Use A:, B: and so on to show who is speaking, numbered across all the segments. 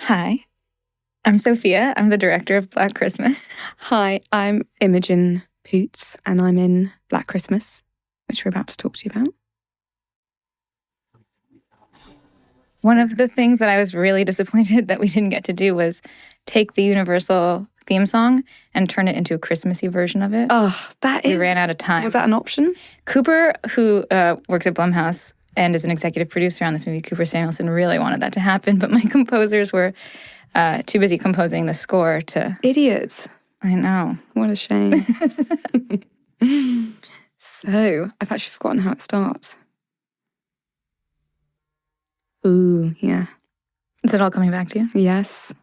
A: Hi, I'm Sophia. I'm the director of Black Christmas.
B: Hi, I'm Imogen Poots, and I'm in Black Christmas, which we're about to talk to you about.
A: One of the things that I was really disappointed that we didn't get to do was take the Universal theme song and turn it into a Christmassy version of it.
B: Oh,
A: We ran out of time.
B: Was that an option?
A: Cooper, who works at Blumhouse and is an executive producer on this movie, Cooper Samuelson, really wanted that to happen, but my composers were too busy composing the score to...
B: Idiots.
A: I know.
B: What a shame. So, I've actually forgotten how it starts. Ooh, yeah.
A: Is it all coming back to you?
B: Yes.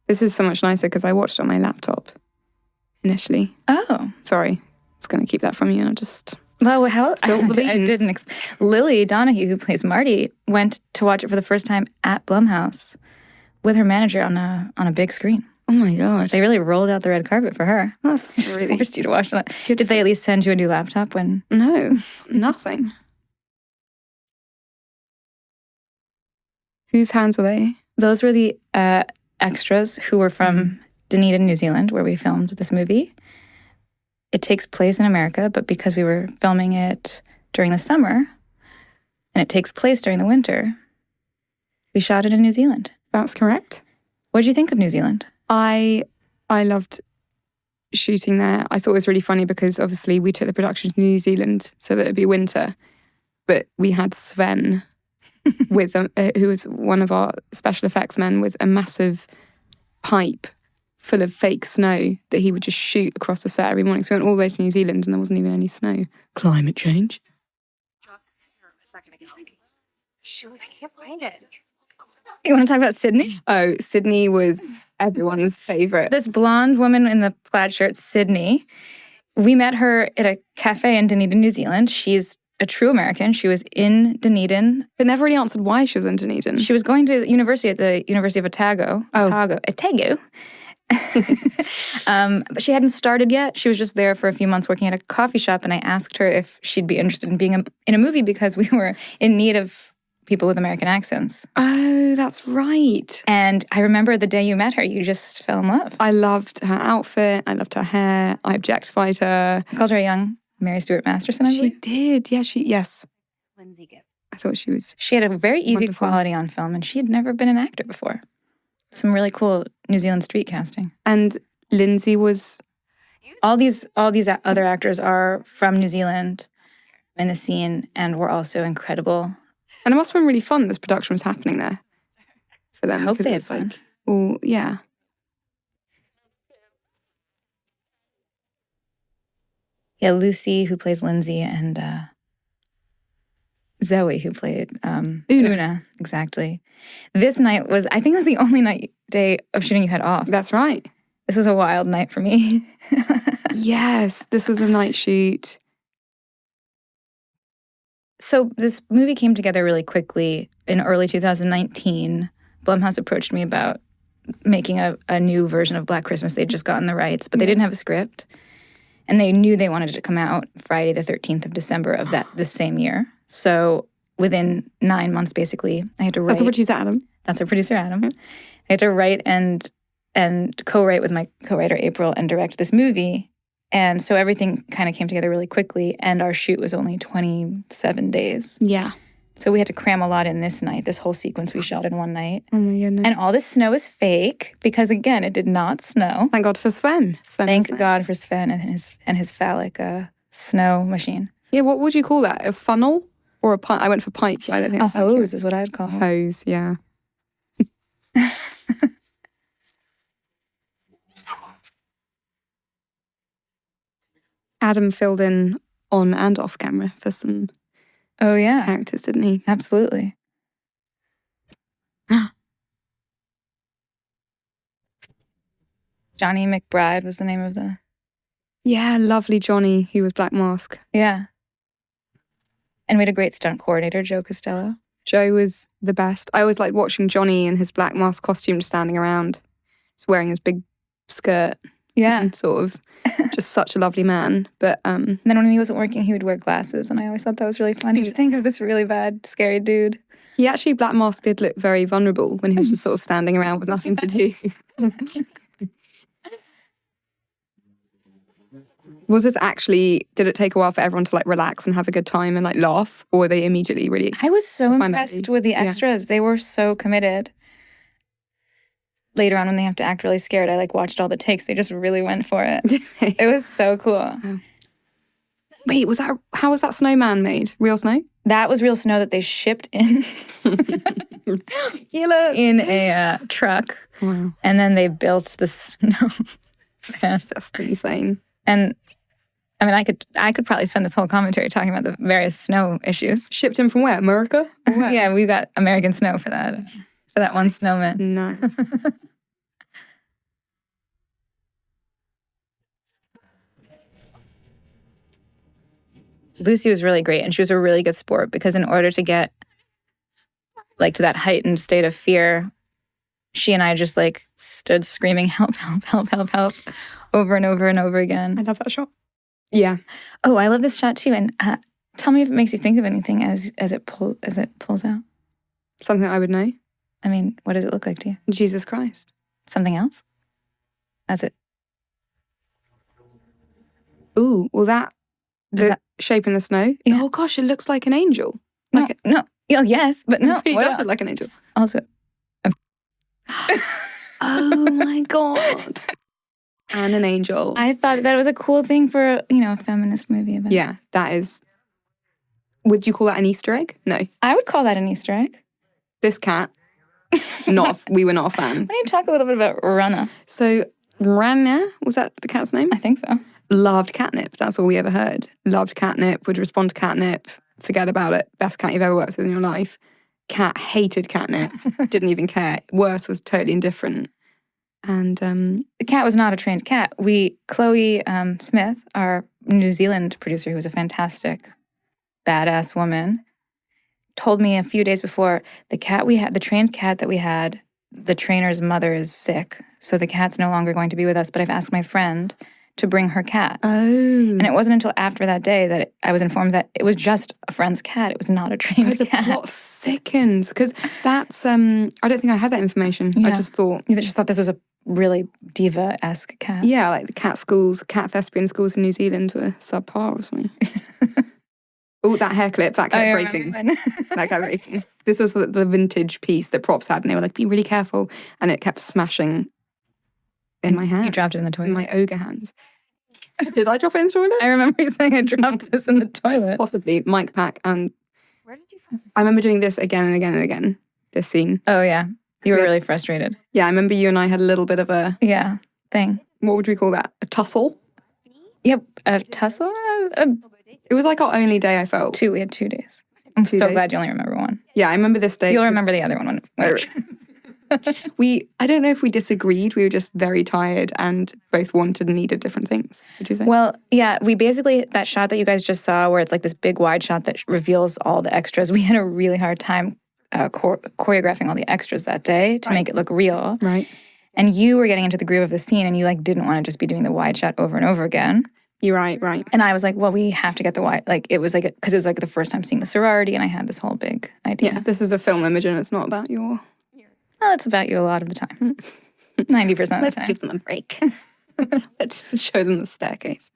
B: This is so much nicer because I watched it on my laptop initially.
A: Oh.
B: Sorry. I was going to keep that from you and I just...
A: Well, how
B: spilled the beans.
A: I didn't. Lily Donahue, who plays Marty, went to watch it for the first time at Blumhouse with her manager on a big screen.
B: Oh my God.
A: They really rolled out the red carpet for her.
B: That's really...
A: Forced you to watch it. Did they at least send you a new laptop when...
B: No, nothing. Whose hands were they?
A: Those were the extras who were from Dunedin, New Zealand, where we filmed this movie. It takes place in America, but because we were filming it during the summer and it takes place during the winter, we shot it in New Zealand.
B: That's correct.
A: What did you think of New Zealand?
B: I loved shooting there. I thought it was really funny because obviously we took the production to New Zealand so that it'd be winter, but we had Sven with who was one of our special effects men with a massive pipe full of fake snow that he would just shoot across the set every morning. So we went all the way to New Zealand and there wasn't even any snow. Climate change.
C: Just here a second ago. Shoot, I can't find it.
A: You want to talk about Sydney?
B: Oh, Sydney was everyone's favourite.
A: This blonde woman in the plaid shirt, Sydney, we met her at a cafe in Dunedin, New Zealand. She's a true American. She was in Dunedin.
B: But never really answered why she was in Dunedin.
A: She was going to university at the University of Otago. Otago. But she hadn't started yet. She was just there for a few months working at a coffee shop, and I asked her if she'd be interested in being in a movie because we were in need of people with American accents.
B: Oh, that's right.
A: And I remember the day you met her, you just fell in love.
B: I loved her outfit. I loved her hair. I objectified her.
A: I called her a young Mary Stuart Masterson, I believe.
B: She did. Yeah, yes.
C: Lindsay gift.
B: I thought she was...
A: She had a very easy
B: wonderful.
A: quality on film, and she had never been an actor before. Some really cool New Zealand street casting.
B: And Lindsay was...
A: All these other actors are from New Zealand in the scene and were also incredible.
B: And it must have been really fun this production was happening there for them.
A: I hope
B: because
A: they
B: it
A: had
B: was
A: fun.
B: like, well, yeah.
A: Yeah, Lucy, who plays Lindsay, and Zoe, who played Una. Exactly. This night was, I think it was the only day of shooting you had off.
B: That's right.
A: This was a wild night for me.
B: Yes, this was a night shoot.
A: So this movie came together really quickly in early 2019. Blumhouse approached me about making a new version of Black Christmas. They'd just gotten the rights, but they didn't have a script. And they knew they wanted it to come out Friday the 13th of December of this same year. So within 9 months, basically, I had to write.
B: That's the producer, Adam.
A: That's our producer, Adam. I had to write and co-write with my co-writer, April, and direct this movie. And so everything kind of came together really quickly, and our shoot was only 27 days.
B: Yeah.
A: So we had to cram a lot in this night. This whole sequence we shot in one night.
B: Oh my goodness.
A: And all this snow is fake because, again, it did not snow.
B: Thank God for Sven.
A: Thank God for Sven and his phallic snow machine.
B: Yeah, what would you call that? A funnel or a pipe? I went for pipe. I don't think
A: A
B: that's accurate.
A: hose is what I'd call it.
B: Hose, yeah. Adam filled in on and off camera for some
A: Oh, yeah.
B: characters, didn't he?
A: Absolutely. Johnny McBride was the name of the...
B: Yeah, lovely Johnny, who was Black Mask.
A: Yeah. And we had a great stunt coordinator, Joe Costello.
B: Joe was the best. I always liked watching Johnny in his Black Mask costume just standing around, just wearing his big skirt.
A: Yeah.
B: And sort of just such a lovely man. But
A: And then when he wasn't working, he would wear glasses. And I always thought that was really funny to think of this really bad, scary dude.
B: He actually, Black Mask did look very vulnerable when he was just sort of standing around with nothing to do. Was this actually, did it take a while for everyone to like relax and have a good time and like laugh? Or were they immediately really...
A: I was so
B: find that
A: impressed
B: really-
A: with the
B: yeah.
A: extras. They were so committed. Later on, when they have to act really scared, I like watched all the takes. They just really went for it. It was so cool.
B: Wait, how was that snowman made? Real snow?
A: That was real snow that they shipped in in a truck,
B: Wow.
A: and then they built the snow.
B: That's insane.
A: And I mean, I could probably spend this whole commentary talking about the various snow issues.
B: Shipped in from where? America? Or where?
A: Yeah, we got American snow for that one snowman.
B: No.
A: Lucy was really great, and she was a really good sport because in order to get like to that heightened state of fear, she and I just like stood screaming help, help, help, help, help over and over and over again.
B: I love that shot. Yeah.
A: Oh, I love this shot too. And tell me if it makes you think of anything as it pulls out.
B: Something I would know.
A: I mean, what does it look like to you?
B: Jesus Christ.
A: Something else? As it
B: Ooh, well the
A: that-
B: shape in the snow.
A: Yeah.
B: Oh gosh, it looks like an angel.
A: no, no. Yeah, yes, but no.
B: It really
A: what
B: does
A: else?
B: look like an angel.
A: Also,
B: Oh my god. And an angel.
A: I thought that was a cool thing for a feminist movie. About.
B: Yeah, that is. Would you call that an Easter egg? No.
A: I would call that an Easter egg.
B: This cat, we were not a fan.
A: Why don't you talk a little bit about Rana?
B: So Rana, was that the cat's name?
A: I think so.
B: Loved catnip. That's all we ever heard. Loved catnip, would respond to catnip, forget about it. Best cat you've ever worked with in your life. Cat hated catnip, didn't even care. Worse, was totally indifferent. And
A: The cat was not a trained cat. Chloe Smith, our New Zealand producer, who was a fantastic, badass woman, told me a few days before the trained cat that we had, the trainer's mother is sick, so the cat's no longer going to be with us. But I've asked my friend to bring her cat. And it wasn't until after that day that I was informed that it was just a friend's cat. It was not a trained
B: the
A: cat.
B: plot thickens because that's. I don't think I had that information. I
A: Yeah.
B: just thought.
A: You just thought this was a really diva-esque cat.
B: Yeah, like the cat thespian schools in New Zealand were subpar or something. Oh, that hair clip, that kept breaking. That kept breaking. This was the vintage piece that props had, and they were like, be really careful. And it kept smashing in my hand.
A: You dropped it in the toilet.
B: In my ogre hands. Did I drop it in the toilet?
A: I remember you saying I dropped this in the toilet.
B: Possibly. Mic pack. And
C: Where did you find
B: I remember doing this again and again and again, this scene.
A: Oh, yeah. You were
B: Yeah.
A: really frustrated.
B: Yeah, I remember you and I had a little bit of a,
A: Yeah. Thing.
B: what would we call that? A tussle?
A: Yep. A tussle?
B: It was like our only day, I felt.
A: We had 2 days. I'm
B: 2
A: so
B: days?
A: glad you only remember one.
B: Yeah, I remember this day.
A: You'll remember the other one.
B: I don't know if we disagreed. We were just very tired and both wanted and needed different things. Would you say?
A: Well, yeah, we basically, that shot that you guys just saw where it's like this big wide shot that reveals all the extras, we had a really hard time choreographing all the extras that day to make it look real.
B: Right.
A: And you were getting into the groove of the scene and you like didn't want to just be doing the wide shot over and over again.
B: You're right.
A: And I was like, well, we have to get the wide, like it was like, because it was like the first time seeing the sorority and I had this whole big idea.
B: Yeah, this is a film image and it's not about your...
A: Well, it's about you a lot of the time. 90% of the
B: Let's
A: time.
B: give them a break. Let's show them the staircase.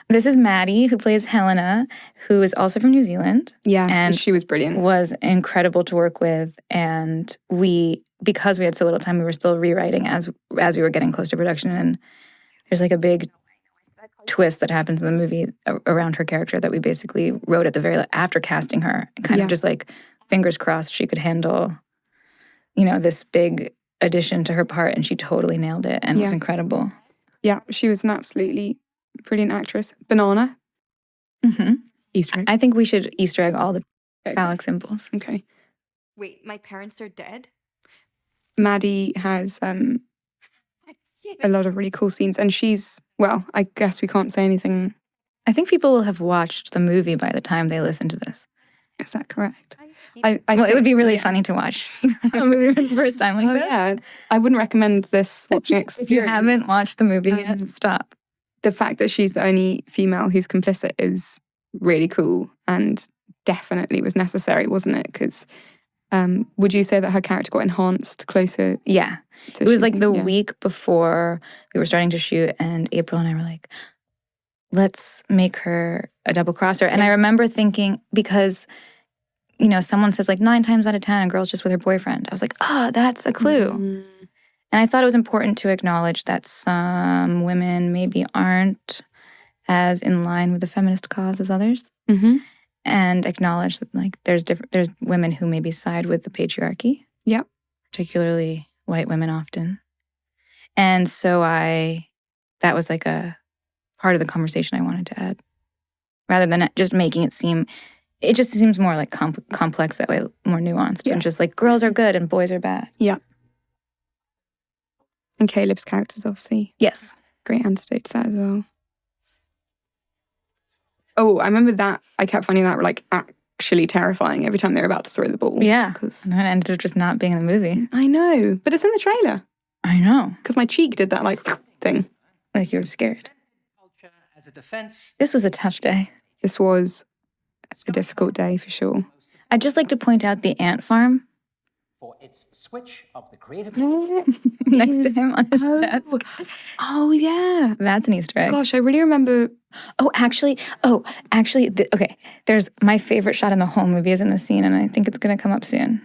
A: This is Maddie, who plays Helena, who is also from New Zealand.
B: Yeah,
A: And
B: she was brilliant.
A: Was incredible to work with. And because we had so little time, we were still rewriting as we were getting close to production. And there's like a big twist that happens in the movie around her character that we basically wrote at the very after casting her. Kind of just like fingers crossed she could handle, this big addition to her part. And she totally nailed it and was incredible.
B: Yeah, she was an absolutely brilliant actress. Banana.
A: Mm-hmm.
B: Easter egg.
A: I think we should Easter egg all the phallic symbols.
B: Okay.
C: Wait, my parents are dead?
B: Maddie has a lot of really cool scenes. And she's, well, I guess we can't say anything.
A: I think people will have watched the movie by the time they listen to this.
B: Is that correct?
A: It would be really funny to watch a movie for the first time like that.
B: Yeah. I wouldn't recommend this watching
A: If you
B: experience.
A: haven't watched the movie yet, stop.
B: The fact that she's the only female who's complicit is really cool and definitely was necessary, wasn't it? Because Would you say that her character got enhanced closer?
A: Yeah.
B: To
A: It was like the
B: yeah.
A: week before we were starting to shoot, and April and I were like, let's make her a double crosser. And I remember thinking, because, you know, someone says like 9 times out of 10, a girl's just with her boyfriend. I was like, that's a clue. And I thought it was important to acknowledge that some women maybe aren't as in line with the feminist cause as others.
B: Mm-hmm.
A: And acknowledge that like there's women who maybe side with the patriarchy.
B: Yep.
A: Particularly white women often. And so that was like a part of the conversation I wanted to add. Rather than just making it just seems more like complex that way, more nuanced. And just like girls are good and boys are bad.
B: Yeah. And Caleb's character's obviously great antidote to that as well. Oh, I remember that. I kept finding that like actually terrifying every time they were about to throw the ball.
A: Yeah.
B: Because
A: it ended up just not being in the movie.
B: I know, but it's in the trailer.
A: I know.
B: Because my cheek did that like thing.
A: Like you were scared.
D: As a defense.
A: This was a tough day.
B: This was a difficult day for sure.
A: I'd just like to point out the ant farm.
D: For its switch of the creative
A: next to him on his desk.
B: Oh, yeah.
A: That's an Easter egg.
B: Gosh, I really remember.
A: Okay. There's my favorite shot in the whole movie is in the scene, and I think it's going to come up soon.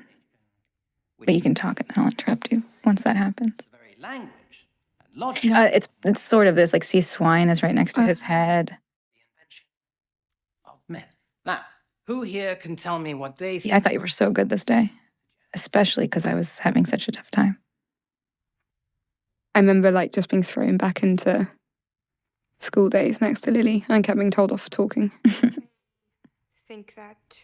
A: But you can talk, and then I'll interrupt you once that happens.
D: The very language and logic.
A: It's sort of this, like, see, swine is right next to his head.
D: The invention of men. Now, who here can tell me what they think?
A: Yeah, I thought you were so good this day, especially because I was having such a tough time.
B: I remember like just being thrown back into school days next to Lily and I kept being told off for talking.
E: Think that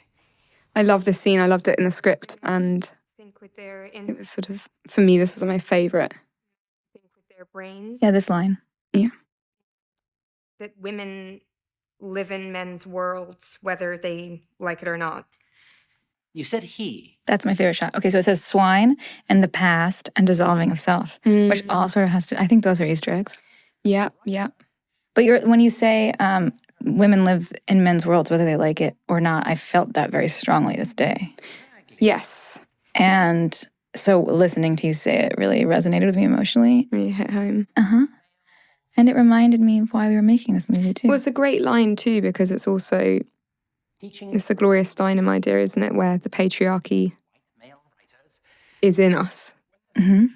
B: I love this scene. I loved it in the script, and
E: think with their
B: it was sort of, for me, this was my favourite.
E: think with their brains
A: Yeah, this line.
E: that women live in men's worlds whether they like it or not.
D: You said he.
A: That's my favorite shot. Okay, so it says swine and the past and dissolving of self, which all sort of has to, I think those are Easter eggs.
B: Yeah.
A: But when you say women live in men's worlds, whether they like it or not, I felt that very strongly this day.
B: Yes.
A: And so listening to you say it really resonated with me emotionally.
B: Really hit home.
A: And it reminded me of why we were making this movie too.
B: Well, it's a great line too, because it's also, it's a Gloria Steinem idea, isn't it? Where the patriarchy
D: Male writers.
B: is in us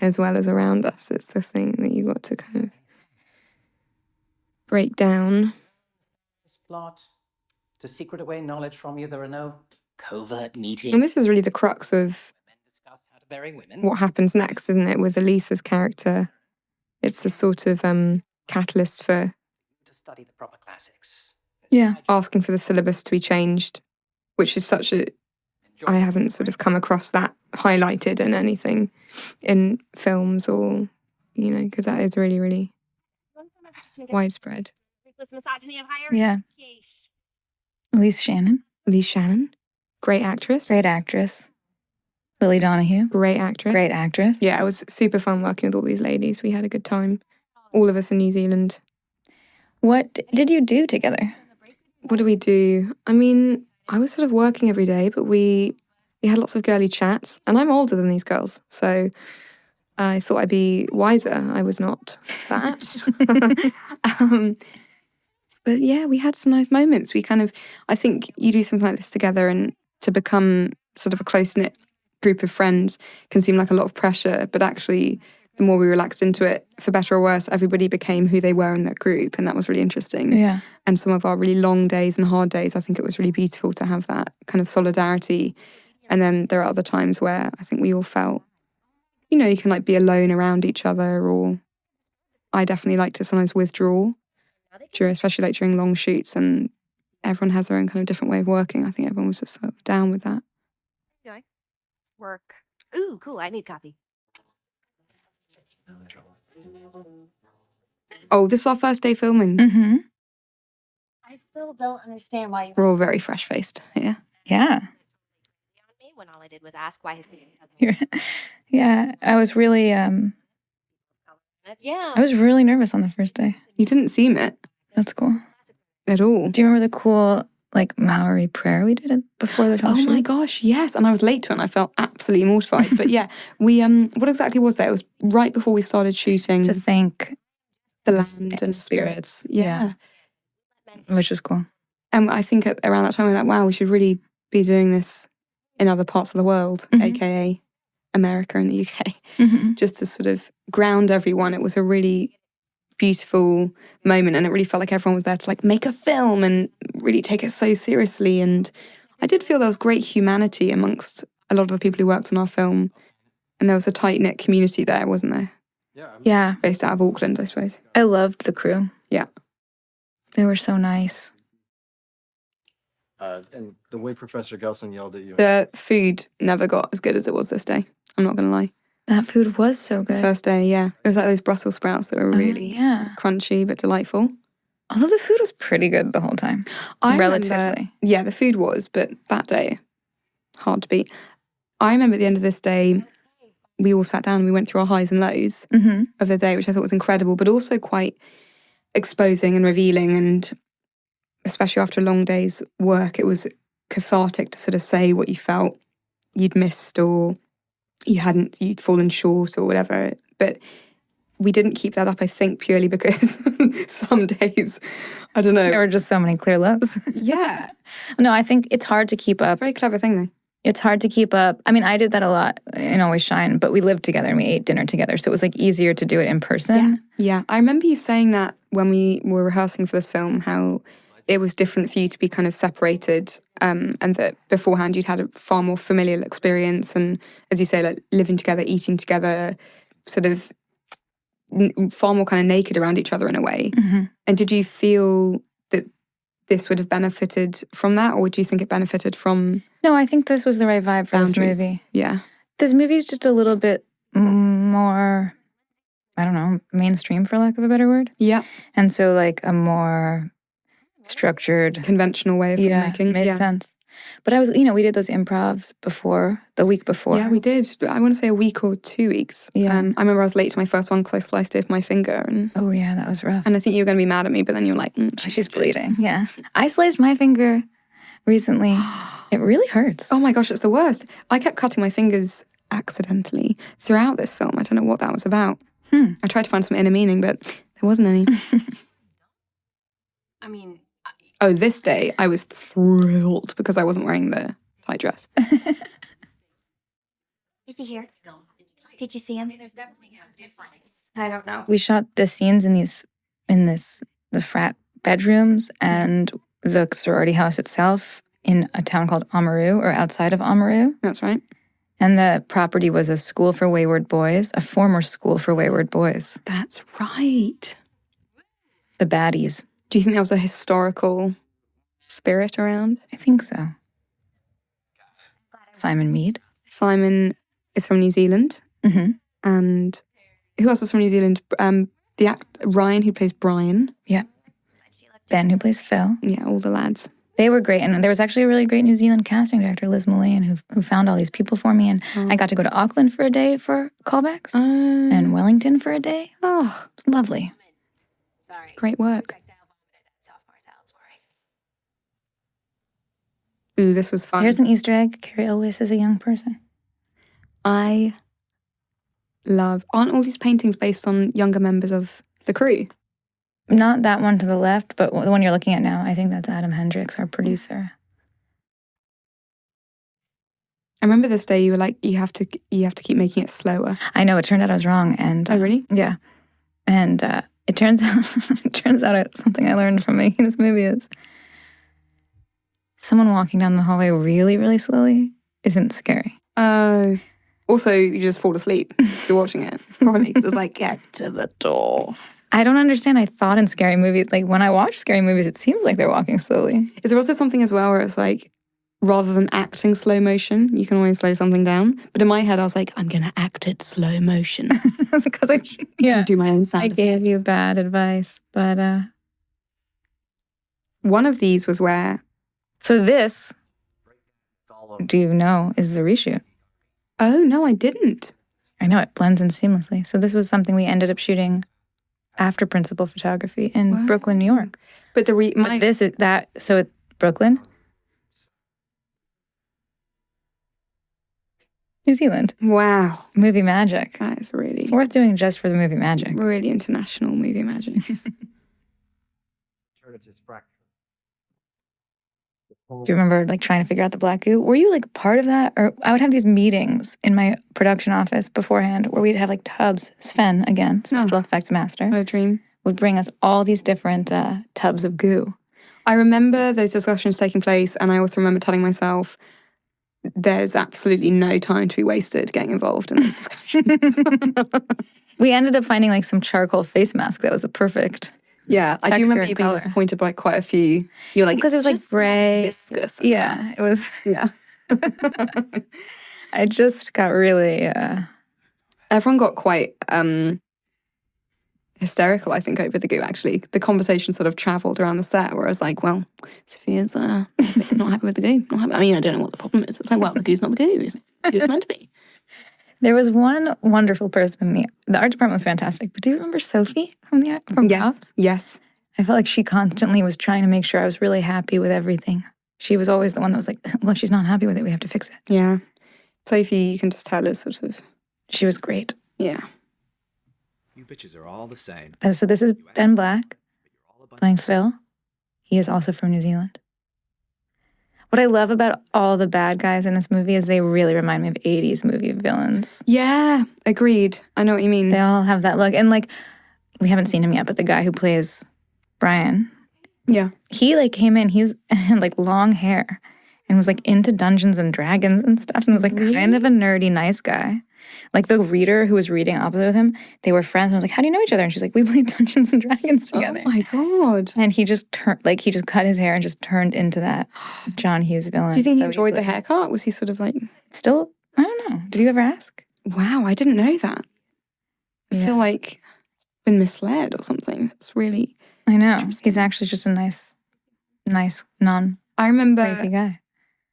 B: as well as around us. It's this thing that you got to kind of break down.
D: This plot to secret away knowledge from you. There are no covert meetings.
B: And this is really the crux of
D: Men discuss how to bury women.
B: what happens next, isn't it? With Elisa's character. It's a sort of catalyst for
D: To study the proper classics.
A: Yeah.
B: asking for the syllabus to be changed, which is such a, I haven't sort of come across that highlighted in anything in films or, because that is really, really widespread.
A: Yeah. Elise Shannon,
B: Elise Shannon, great actress.
A: great actress. Lily Donahue,
B: Great actress.
A: great actress.
B: Yeah, it was super fun working with all these ladies. We had a good time. All of us in New Zealand.
A: What did you do together?
B: What do we do? I mean, I was sort of working every day, but we had lots of girly chats. And I'm older than these girls, so I thought I'd be wiser. I was not that. But yeah, we had some nice moments. I think you do something like this together, and to become sort of a close-knit group of friends can seem like a lot of pressure, but actually the more we relaxed into it, for better or worse, everybody became who they were in that group, and that was really interesting.
A: Yeah.
B: And some of our really long days and hard days, I think it was really beautiful to have that kind of solidarity. And then there are other times where I think we all felt, you can like be alone around each other, or I definitely like to sometimes withdraw, especially like during long shoots, and everyone has their own kind of different way of working. I think everyone was just sort of down with that.
C: Work. Ooh, cool. I need coffee.
B: Oh, this is our first day filming.
A: Mm-hmm.
C: I still don't understand why you
B: We're all very fresh-faced here.
A: Yeah.
C: on me when all I did was ask why his name
A: Yeah. I was really
C: Yeah.
A: nervous on the first day.
B: You didn't seem it
A: That's cool.
B: at all.
A: Do you remember the cool like Maori prayer we did it before the whole
B: Oh
A: shoot.
B: my gosh, yes. And I was late to it and I felt absolutely mortified. But yeah, we what exactly was that? It was right before we started shooting
A: To thank
B: the land and spirits. Yeah.
A: which was cool.
B: And I think around that time we were like, wow, we should really be doing this in other parts of the world, aka America and the UK, just to sort of ground everyone. It was a really beautiful moment, and it really felt like everyone was there to like make a film and really take it so seriously. And I did feel there was great humanity amongst a lot of the people who worked on our film, and there was a tight-knit community there, wasn't there?
A: Yeah.
B: Based out of Auckland, I suppose.
A: I loved the crew.
B: Yeah.
A: They were so nice.
F: And the way Professor Gelson yelled at you.
B: The food never got as good as it was this day. I'm not going to lie.
A: That food was so
B: The
A: good.
B: first day, yeah. It was like those Brussels sprouts that were really crunchy but delightful.
A: Although the food was pretty good the whole time. Relatively.
B: Yeah, the food was, but that day, hard to beat. I remember at the end of this day, we all sat down and we went through our highs and lows of the day, which I thought was incredible, but also quite exposing and revealing. And especially after a long day's work, it was cathartic to sort of say what you felt you'd missed or you'd fallen short or whatever. But we didn't keep that up, I think, purely because some days, I don't know.
A: There were just so many clear lows.
B: Yeah.
A: No, I think it's hard to keep up.
B: Very clever thing, though.
A: It's hard to keep up. I mean, I did that a lot in Always Shine, but we lived together and we ate dinner together. So it was like easier to do it in person.
B: Yeah. I remember you saying that when we were rehearsing for this film, how it was different for you to be kind of separated, and that beforehand you'd had a far more familial experience. And as you say, like living together, eating together, sort of far more kind of naked around each other in a way. And did you feel that this would have benefited from that, or do you think it benefited from
A: No, I think this was the right vibe for
B: boundaries?
A: this movie.
B: Yeah.
A: This movie's just a little bit more, I don't know, mainstream for lack of a better word.
B: Yeah.
A: And so like a more structured,
B: Conventional way of filmmaking.
A: made sense. But I was, we did those improvs the week before.
B: Yeah, we did. I want to say a week or 2 weeks.
A: Yeah.
B: I remember I was late to my first one because I sliced it with my finger.
A: Oh yeah, that was rough.
B: And I think you were going to be mad at me, but then you were like,
A: She's bleeding. Yeah. I sliced my finger recently. It really hurts.
B: Oh my gosh, it's the worst. I kept cutting my fingers accidentally throughout this film. I don't know what that was about. I tried to find some inner meaning, but there wasn't any.
C: I mean,
B: Oh, this day I was thrilled because I wasn't wearing the tight dress.
G: Is he here? Did you see him?
C: there's definitely a difference.
E: I don't know.
A: We shot the scenes in the frat bedrooms and the sorority house itself in a town called Oamaru, or outside of Oamaru.
B: That's right.
A: And the property was a school for wayward boys, a former school for wayward boys.
B: That's right.
A: The baddies.
B: Do you think there was a historical spirit around?
A: I think so. Simon Mead.
B: Simon is from New Zealand. And who else is from New Zealand? The Ryan, who plays Brian.
A: Yeah. Ben, who plays Phil.
B: Yeah, all the lads.
A: They were great. And there was actually a really great New Zealand casting director, Liz Mullane, who found all these people for me. And I got to go to Auckland for a day for callbacks and Wellington for a day.
B: Oh,
A: It's lovely.
C: Sorry.
B: great work.
C: Sophomore sounds worried.
B: Ooh, this was fun.
A: Here's an Easter egg. Carrie Elwes is a young person.
B: I love... Aren't all these paintings based on younger members of the crew?
A: Not that one to the left, but the one you're looking at now. I think that's Adam Hendricks, our producer.
B: I remember this day you were like, you have to keep making it slower.
A: I know, it turned out I was wrong. And
B: Oh, really?
A: yeah. And it turns out something I learned from making this movie is someone walking down the hallway really, really slowly isn't scary.
B: Also, you just fall asleep if you're watching it. Probably because it's like, get to the door.
A: I don't understand. I thought in scary movies, like when I watch scary movies, it seems like they're walking slowly.
B: Is there also something as well where it's like, rather than acting slow motion, you can always slow something down? But in my head, I was like, I'm going to act it slow motion.
A: Because I
B: Do my own sound.
A: I gave you bad advice. But
B: One of these was where...
A: so this, do you know, is the reshoot.
B: Oh, no, I didn't.
A: I know, it blends in seamlessly. So this was something we ended up shooting after principal photography in
B: Wow.
A: Brooklyn, New York.
B: But
A: But this is that, so Brooklyn? New Zealand.
B: Wow.
A: Movie magic.
B: That is really,
A: It's worth doing just for the movie magic.
B: really international movie magic.
A: Do you remember like trying to figure out the black goo? Were you like part of that? Or I would have these meetings in my production office beforehand where we'd have like tubs. Sven, again, special effects master,
B: What a dream.
A: would bring us all these different tubs of goo.
B: I remember those discussions taking place, and I also remember telling myself, there's absolutely no time to be wasted getting involved in those discussions.
A: We ended up finding like some charcoal face mask that was the perfect.
B: Yeah, I do
A: Texture
B: remember
A: and
B: you being
A: color.
B: disappointed by quite a few. You're like,
A: Because it was like
B: "Just
A: gray.
B: viscous.
A: Yeah, it was.
B: Yeah.
A: I just got really.
B: Everyone got quite hysterical, I think, over the goo, actually. The conversation sort of travelled around the set where I was like, well, Sophia's not happy with the goo. Not happy. I mean, I don't know what the problem is. It's like, well, the goo's not the goo. It's meant to be.
A: There was one wonderful person in the art department was fantastic. But do you remember Sophie from Pops?
B: Yes.
A: I felt like she constantly was trying to make sure I was really happy with everything. She was always the one that was like, well, if she's not happy with it, we have to fix it.
B: Yeah. Sophie, you can just tell, is sort of,
A: She was great.
B: yeah.
H: You bitches are all the same.
A: So this is Ben Black playing Phil. He is also from New Zealand. What I love about all the bad guys in this movie is they really remind me of 80s movie villains.
B: Yeah, agreed. I know what you mean.
A: They all have that look. And like, we haven't seen him yet, but the guy who plays Brian,
B: Yeah.
A: he like came in, he's had like long hair and was like into Dungeons and Dragons and stuff and was like kind of a nerdy, nice guy. Like the reader who was reading opposite with him, they were friends. And I was like, how do you know each other? And she's like, we played Dungeons and Dragons together.
B: Oh my God.
A: And he just turned, like he just cut his hair and just turned into that John Hughes villain.
B: Do you think he
A: so
B: enjoyed the
A: easily.
B: haircut? Was he sort of like,
A: Still, I don't know. Did you ever ask?
B: wow, I didn't know that. I
A: Yeah.
B: feel like I've been misled or something. It's really,
A: I know.
B: Interesting.
A: He's actually just a nice, non-rapey
B: I remember
A: guy.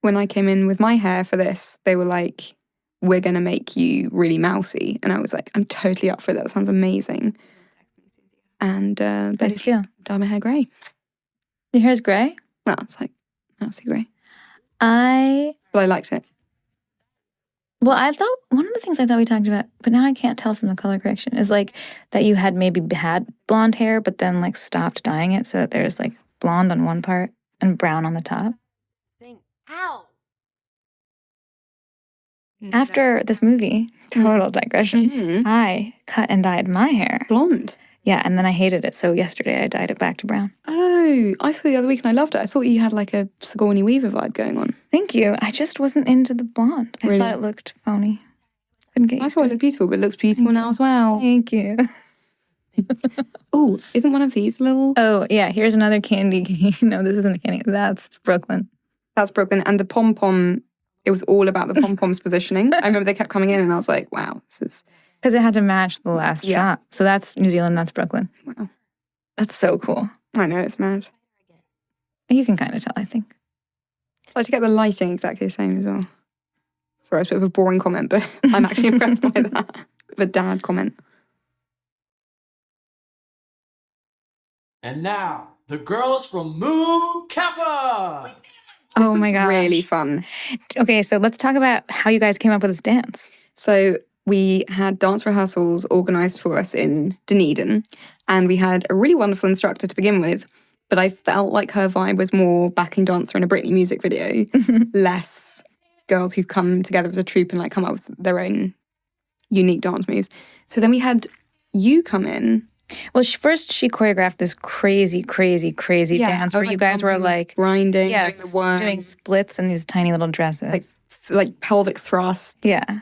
B: when I came in with my hair for this, they were like, we're going to make you really mousy. And I was like, I'm totally up for it. That sounds amazing. And
A: How do you
B: they
A: feel?
B: dyed my hair grey.
A: Your hair's gray?
B: Well, it's like mousy grey.
A: But
B: But I liked it.
A: I thought, one of the things I thought we talked about, but now I can't tell from the color correction, is like that you had maybe had blonde hair, but then like stopped dyeing it so that there's like blonde on one part and brown on the top.
C: Ow!
A: After this movie, total digression,
B: Mhm.
A: I cut and dyed my hair.
B: Blonde.
A: Yeah, and then I hated it. So yesterday I dyed it back to brown.
B: Oh, I saw it the other week and I loved it. I thought you had like a Sigourney Weaver vibe going on.
A: Thank you. I just wasn't into the blonde. I
B: Really?
A: thought it looked phony. Couldn't get
B: I
A: used
B: thought
A: to
B: it looked beautiful, but it looks beautiful now as well.
A: Thank you.
B: Oh, isn't one of these little...
A: Oh, yeah, here's another candy cane. No, this isn't a candy. That's Brooklyn.
B: That's Brooklyn. And the pom-pom, it was all about the pom-pom's positioning. I remember they kept coming in and I was like, wow, this is...
A: Because it had to match the last
B: Yeah.
A: shot. So that's New Zealand, that's Brooklyn.
B: Wow.
A: That's so cool.
B: I know, it's mad.
A: You can kind of tell, I think.
B: I like to get the lighting exactly the same as well. Sorry, it's a bit of a boring comment, but I'm actually impressed by that. The dad comment.
I: And now, the girls from Mu Kappa!
B: This
A: Oh my
B: was
A: gosh.
B: really fun.
A: Okay, so let's talk about how you guys came up with this dance.
B: So we had dance rehearsals organised for us in Dunedin, and we had a really wonderful instructor to begin with, but I felt like her vibe was more backing dancer in a Britney music video, less girls who come together as a troupe and like come up with their own unique dance moves. So then we had you come in.
A: Well, first she choreographed this crazy dance where you guys were like
B: grinding,
A: yeah,
B: doing the worm,
A: doing splits in these tiny little dresses.
B: like pelvic thrusts.
A: Yeah.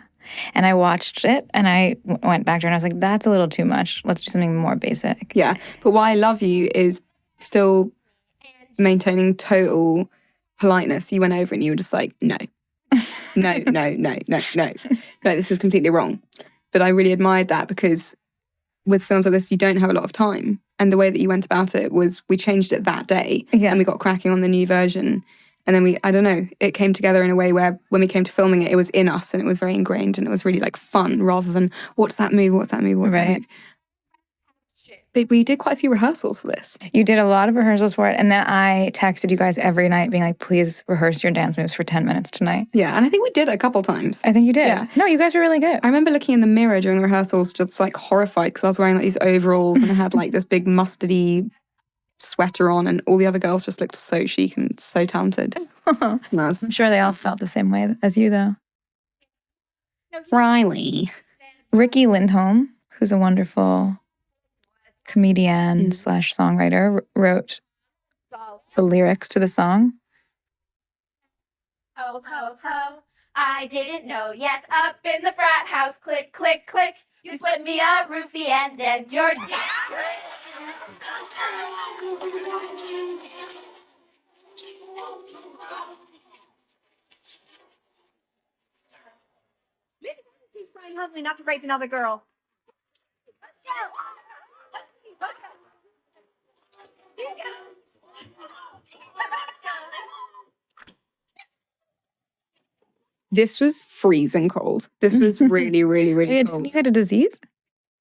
A: And I watched it and I went back to her and I was like, that's a little too much. Let's do something more basic.
B: Yeah. But why I love you is still maintaining total politeness. You went over and you were just like, no, no, no, no, no, no. No, this is completely wrong. But I really admired that because with films like this, you don't have a lot of time. And the way that you went about it was we changed it that day and we got cracking on the new version. And then I don't know, it came together in a way where when we came to filming it, it was in us and it was very ingrained and it was really like fun rather than what's that move, what's that move, what's that move. we did quite a few rehearsals for this.
A: You did a lot of rehearsals for it, and then I texted you guys every night being like, please rehearse your dance moves for 10 minutes tonight.
B: Yeah, and I think we did it a couple times.
A: I think you did.
B: Yeah.
A: No, you guys were really good.
B: I remember looking in the mirror during the rehearsals, just like horrified because I was wearing like these overalls and I had like this big mustardy sweater on, and all the other girls just looked so chic and so talented. And I was
A: I'm sure they all felt the same way as you, though.
B: Riley.
A: Ricky Lindholm, who's a wonderful comedian / songwriter, wrote the lyrics to the song.
G: Ho, ho, ho. I didn't know. Yes, up in the frat house. Click, click, click. You slip me a roofie and then you're dead.
C: He's trying hardly not to rape another girl.
B: This was freezing cold. This was really, really, really
A: Didn't
B: cold.
A: you had a disease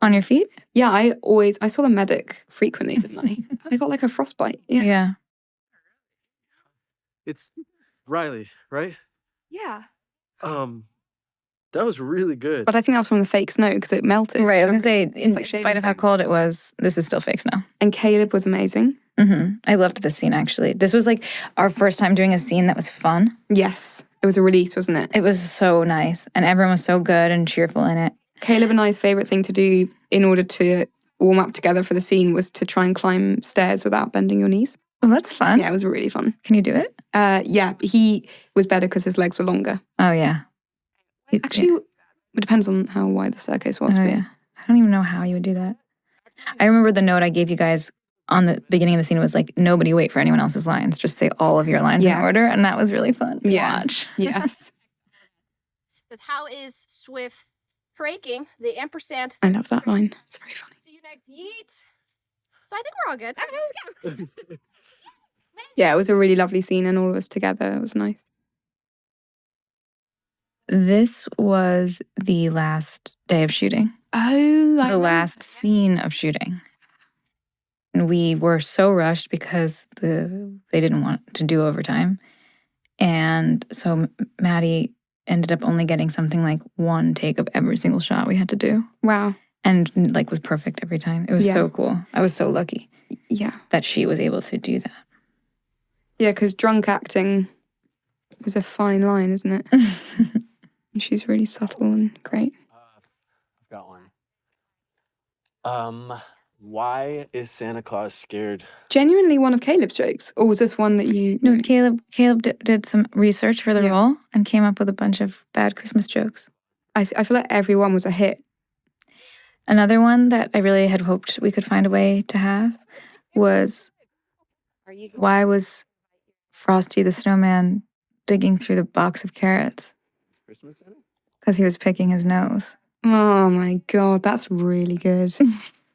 A: on your feet?
B: Yeah, I saw the medic frequently, didn't I? I got like a frostbite. Yeah.
A: Yeah.
F: It's Riley, right?
C: Yeah.
F: That was really good.
B: But I think that was from the fake snow because it melted.
A: Right. I was going to say, in
B: like shaving
A: spite of how
B: foam.
A: cold it was, this is still fake snow.
B: And Caleb was amazing.
A: I loved this scene, actually. This was like our first time doing a scene that was fun.
B: Yes. It was a release, wasn't it?
A: It was so nice. And everyone was so good and cheerful in it.
B: Caleb and I's favourite thing to do in order to warm up together for the scene was to try and climb stairs without bending your knees.
A: Well, that's fun.
B: Yeah, it was really fun.
A: Can you do it?
B: Yeah, but he was better because his legs were longer.
A: Oh, yeah.
B: Actually, it depends on how wide the staircase was.
A: Oh,
B: but
A: yeah. I don't even know how you would do that. I remember the note I gave you guys on the beginning of the scene was like, nobody wait for anyone else's lines. Just say all of your lines in order. And that was really fun to watch.
B: Yes.
J: Because how is Swift breaking the ampersand?
B: I love that line. It's very funny.
J: See you next yeet. So I think we're all good. Okay, let's go.
B: Yeah, it was a really lovely scene and all of us together. It was nice.
A: This was the last day of shooting.
B: Oh,
A: The last scene of shooting. And we were so rushed because they didn't want to do overtime. And so Maddie ended up only getting something like one take of every single shot we had to do.
B: Wow.
A: And like was perfect every time. It was so cool. I was so lucky that she was able to do that.
B: Yeah, because drunk acting is a fine line, isn't it? And she's really subtle and great.
F: I've got one. Why is Santa Claus scared?
B: Genuinely one of Caleb's jokes? Or was this one that you...
A: No, Caleb did some research for the role and came up with a bunch of bad Christmas jokes.
B: I feel like everyone was a hit.
A: Another one that I really had hoped we could find a way to have was, why was Frosty the Snowman digging through the box of carrots?
F: Christmas Santa?
A: Because he was picking his nose.
B: Oh my God, that's really good.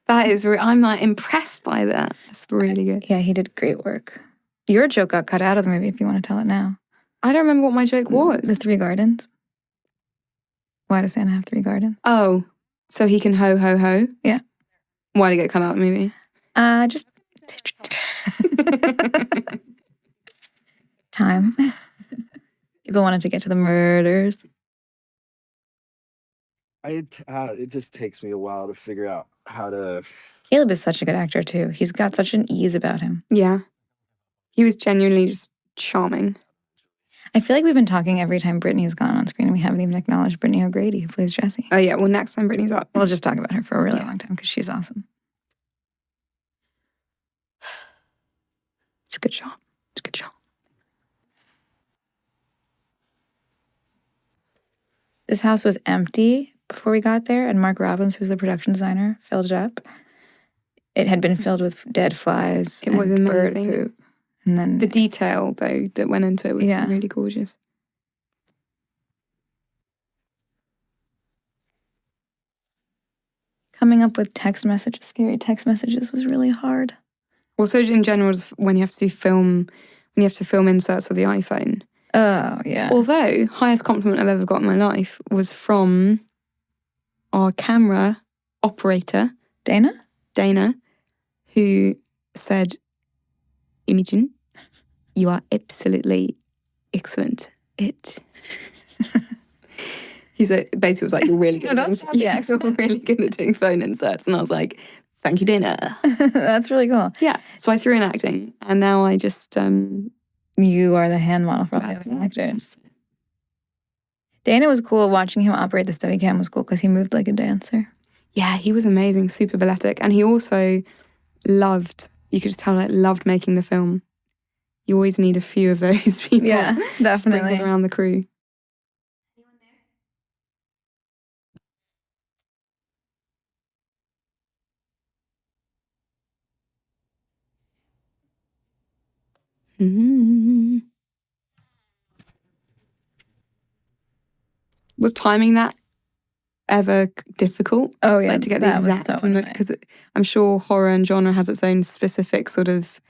B: That is, I'm like impressed by that. That's really good.
A: Yeah, he did great work. Your joke got cut out of the movie if you want to tell it now.
B: I don't remember what my joke was.
A: The 3 gardens. Why does Santa have 3 gardens?
B: Oh, so he can ho, ho, ho?
A: Yeah.
B: Why did it get cut out of the movie?
A: Just time. People wanted to get to the murders.
F: It just takes me a while to figure out how to...
A: Caleb is such a good actor, too. He's got such an ease about him.
B: Yeah. He was genuinely just charming.
A: I feel like we've been talking every time Brittany's gone on screen and we haven't even acknowledged Brittany O'Grady, who plays Jessie.
B: Oh, yeah. Well, next time Brittany's up.
A: We'll just talk about her for a really long time because she's awesome.
B: It's a good shot. It's a good shot.
A: This house was empty before we got there, and Mark Robbins, who's the production designer, filled it up. It had been filled with dead flies.
B: It was
A: and bird
B: amazing.
A: poop. And then
B: The detail, though, that went into it was
A: Yeah.
B: really gorgeous.
A: coming up with text messages, scary text messages, was really hard.
B: Also, in general, just when you have to film inserts of the iPhone.
A: Oh, yeah.
B: Although, highest compliment I've ever got in my life was from our camera operator,
A: Dana?
B: Dana. who said, Imogen, you are absolutely excellent. Basically was like, you're really good. You're really good at doing phone inserts. And I was like, thank you, Dana.
A: That's really cool.
B: Yeah. So I threw in acting, and now I just
A: You are the hand model for all the other actors. Dana was cool. Watching him operate the Steadicam was cool because he moved like a dancer.
B: Yeah, he was amazing, super balletic, and he also loved. You could just tell, like, loved making the film. You always need a few of those people.
A: Yeah, definitely.
B: sprinkled around the crew. Mm. Was timing that ever difficult?
A: Oh yeah,
B: Like, to get the
A: that was
B: exact,
A: so annoying.
B: because I'm sure horror and genre has its own specific sort of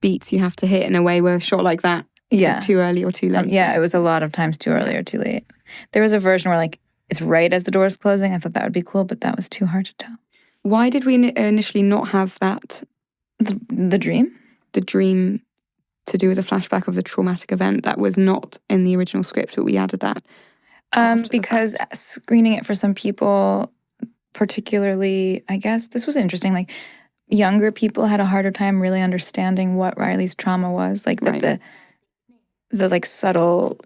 B: beats you have to hit in a way where a shot like that
A: Yeah.
B: is too early or too late.
A: Yeah, it was a lot of times too early or too late. There was a version where like it's right as the door is closing. I thought that would be cool, but that was too hard to tell.
B: Why did we initially not have that?
A: The dream?
B: The dream to do with a flashback of the traumatic event that was not in the original script, but we added that. after the
A: Because
B: fact.
A: screening it for some people, particularly, I guess this was interesting. Like younger people had a harder time really understanding what Riley's trauma was. Like that
B: Right.
A: the like subtle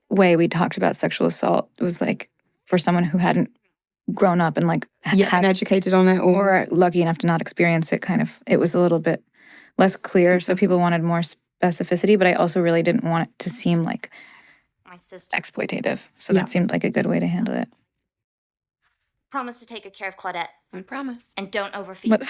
A: way we talked about sexual assault was like for someone who hadn't grown up and like
B: And educated on it,
A: or lucky enough to not experience it, kind of, it was a little bit less clear. So people wanted more specificity, but I also really didn't want it to seem like
G: My sister.
A: exploitative. So
B: Yeah.
A: that seemed like a good way to handle it.
G: Promise to take good care of Claudette.
B: I promise.
G: And don't overfeed.
A: What?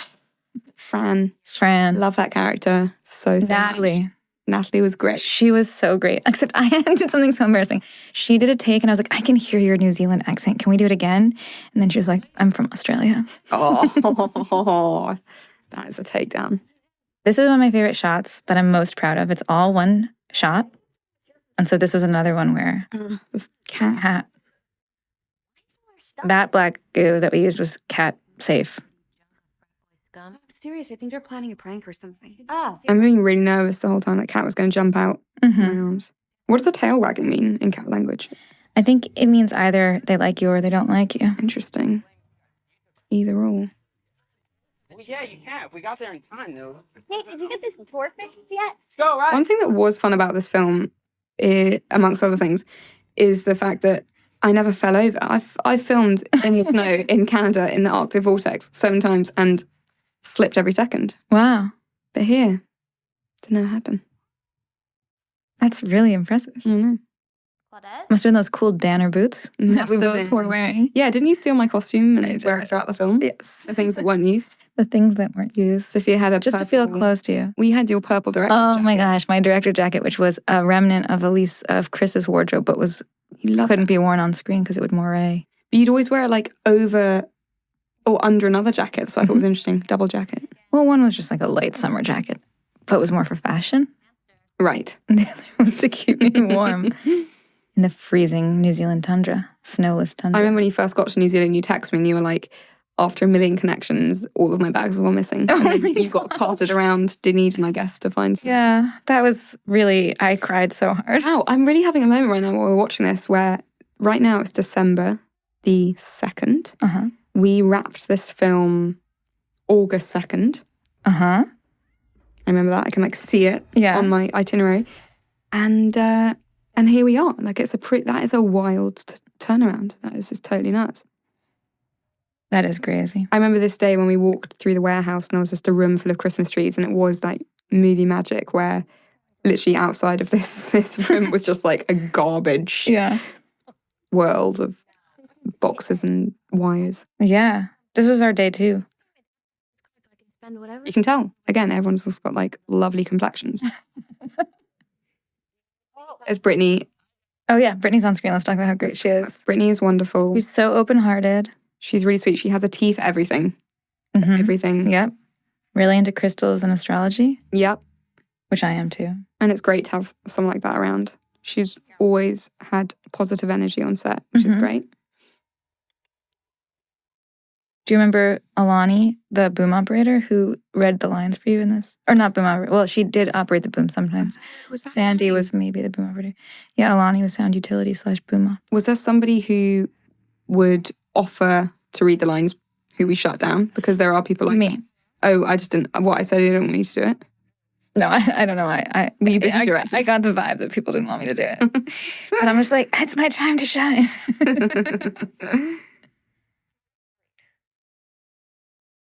B: Fran,
A: Fran.
B: love that character so much.
A: Natalie.
B: Natalie was great.
A: She was so great. Except I did something so embarrassing. She did a take and I was like, I can hear your New Zealand accent. Can we do it again? And then she was like, I'm from Australia.
B: Oh, that is a takedown.
A: This is one of my favorite shots that I'm most proud of. It's all one shot. And so this was another one where cat. That black goo that we used was cat safe.
K: I'm serious. I think they're planning a prank or something.
B: I'm being really nervous the whole time that Cat was going to jump out of
A: Mhm.
B: my arms. What does the tail wagging mean in cat language?
A: I think it means either they like you or they don't like you.
B: Interesting. Either or.
L: Well, yeah, you can. If we got there in time, though.
G: Hey, did you get this door fixed yet?
L: Go, right?
B: One thing that was fun about this film, amongst other things, is the fact that I never fell over. I filmed in the snow in Canada in the Arctic vortex so many times and slipped every second.
A: Wow.
B: But here, it never happened.
A: That's really impressive.
B: I don't know.
G: Claudette?
A: Must have been those cool Danner boots that
B: Must
A: we
B: have
A: both
B: been.
A: were wearing.
B: Yeah, didn't you steal my costume
A: I
B: and
A: did.
B: wear it throughout the film?
A: Yes.
B: The things that weren't used.
A: The things that weren't used.
B: Sophia had a
A: Just to feel
B: purple-
A: close to you.
B: We had your purple director
A: Oh my
B: jacket.
A: gosh, my director jacket, which was a remnant of Chris's wardrobe, but
B: You love
A: couldn't
B: it.
A: be worn on screen because it would moire.
B: But you'd always wear it like over or under another jacket. So I thought it was interesting. Double jacket.
A: Well, one was just like a light summer jacket, but it was more for fashion.
B: Right.
A: And the other was to keep me warm in the freezing New Zealand tundra, snowless
B: I
A: tundra.
B: remember when you first got to New Zealand, you texted me and you were like, after a million connections, all of my bags were missing. And then you got carted around Dunedin, I guess, to find some.
A: Yeah, that was really, I cried so hard.
B: Wow, I'm really having a moment right now while we're watching this where right now it's December the 2nd.
A: Uh-huh.
B: We wrapped this film August 2nd.
A: Uh-huh.
B: I remember that. I can like see it
A: Yeah.
B: on my itinerary. And here we are. Like that is a wild turnaround. That is just totally nuts.
A: That is crazy.
B: I remember this day when we walked through the warehouse and there was just a room full of Christmas trees and it was like movie magic where literally outside of this room was just like a garbage
A: Yeah.
B: world of boxes and wires.
A: Yeah. This was our day too.
K: Spend whatever.
B: You can tell. Again, everyone's just got like lovely complexions. There's Brittany.
A: Oh yeah, Brittany's on screen. Let's talk about how great she is.
B: Brittany is wonderful.
A: She's so open-hearted.
B: She's really sweet. She has a tea for everything.
A: Mhm.
B: Everything.
A: Yep. Really into crystals and astrology,
B: Yep.
A: which I am too.
B: And it's great to have someone like that around. She's always had positive energy on set, which is
A: Mhm.
B: great.
A: Do you remember Alani, the boom operator, who read the lines for you in this? Or not boom operator. Well, she did operate the boom sometimes. Sandy was maybe the boom operator. Yeah, Alani was sound utility / boom op.
B: Was there somebody who would offer to read the lines who we shut down? Because there are people like
A: me.
B: Oh, I just didn't. What I said, I didn't want you to do it.
A: No, I don't know.
B: Were you busy directing?
A: I got the vibe that people didn't want me to do it. But I'm just like, it's my time to shine.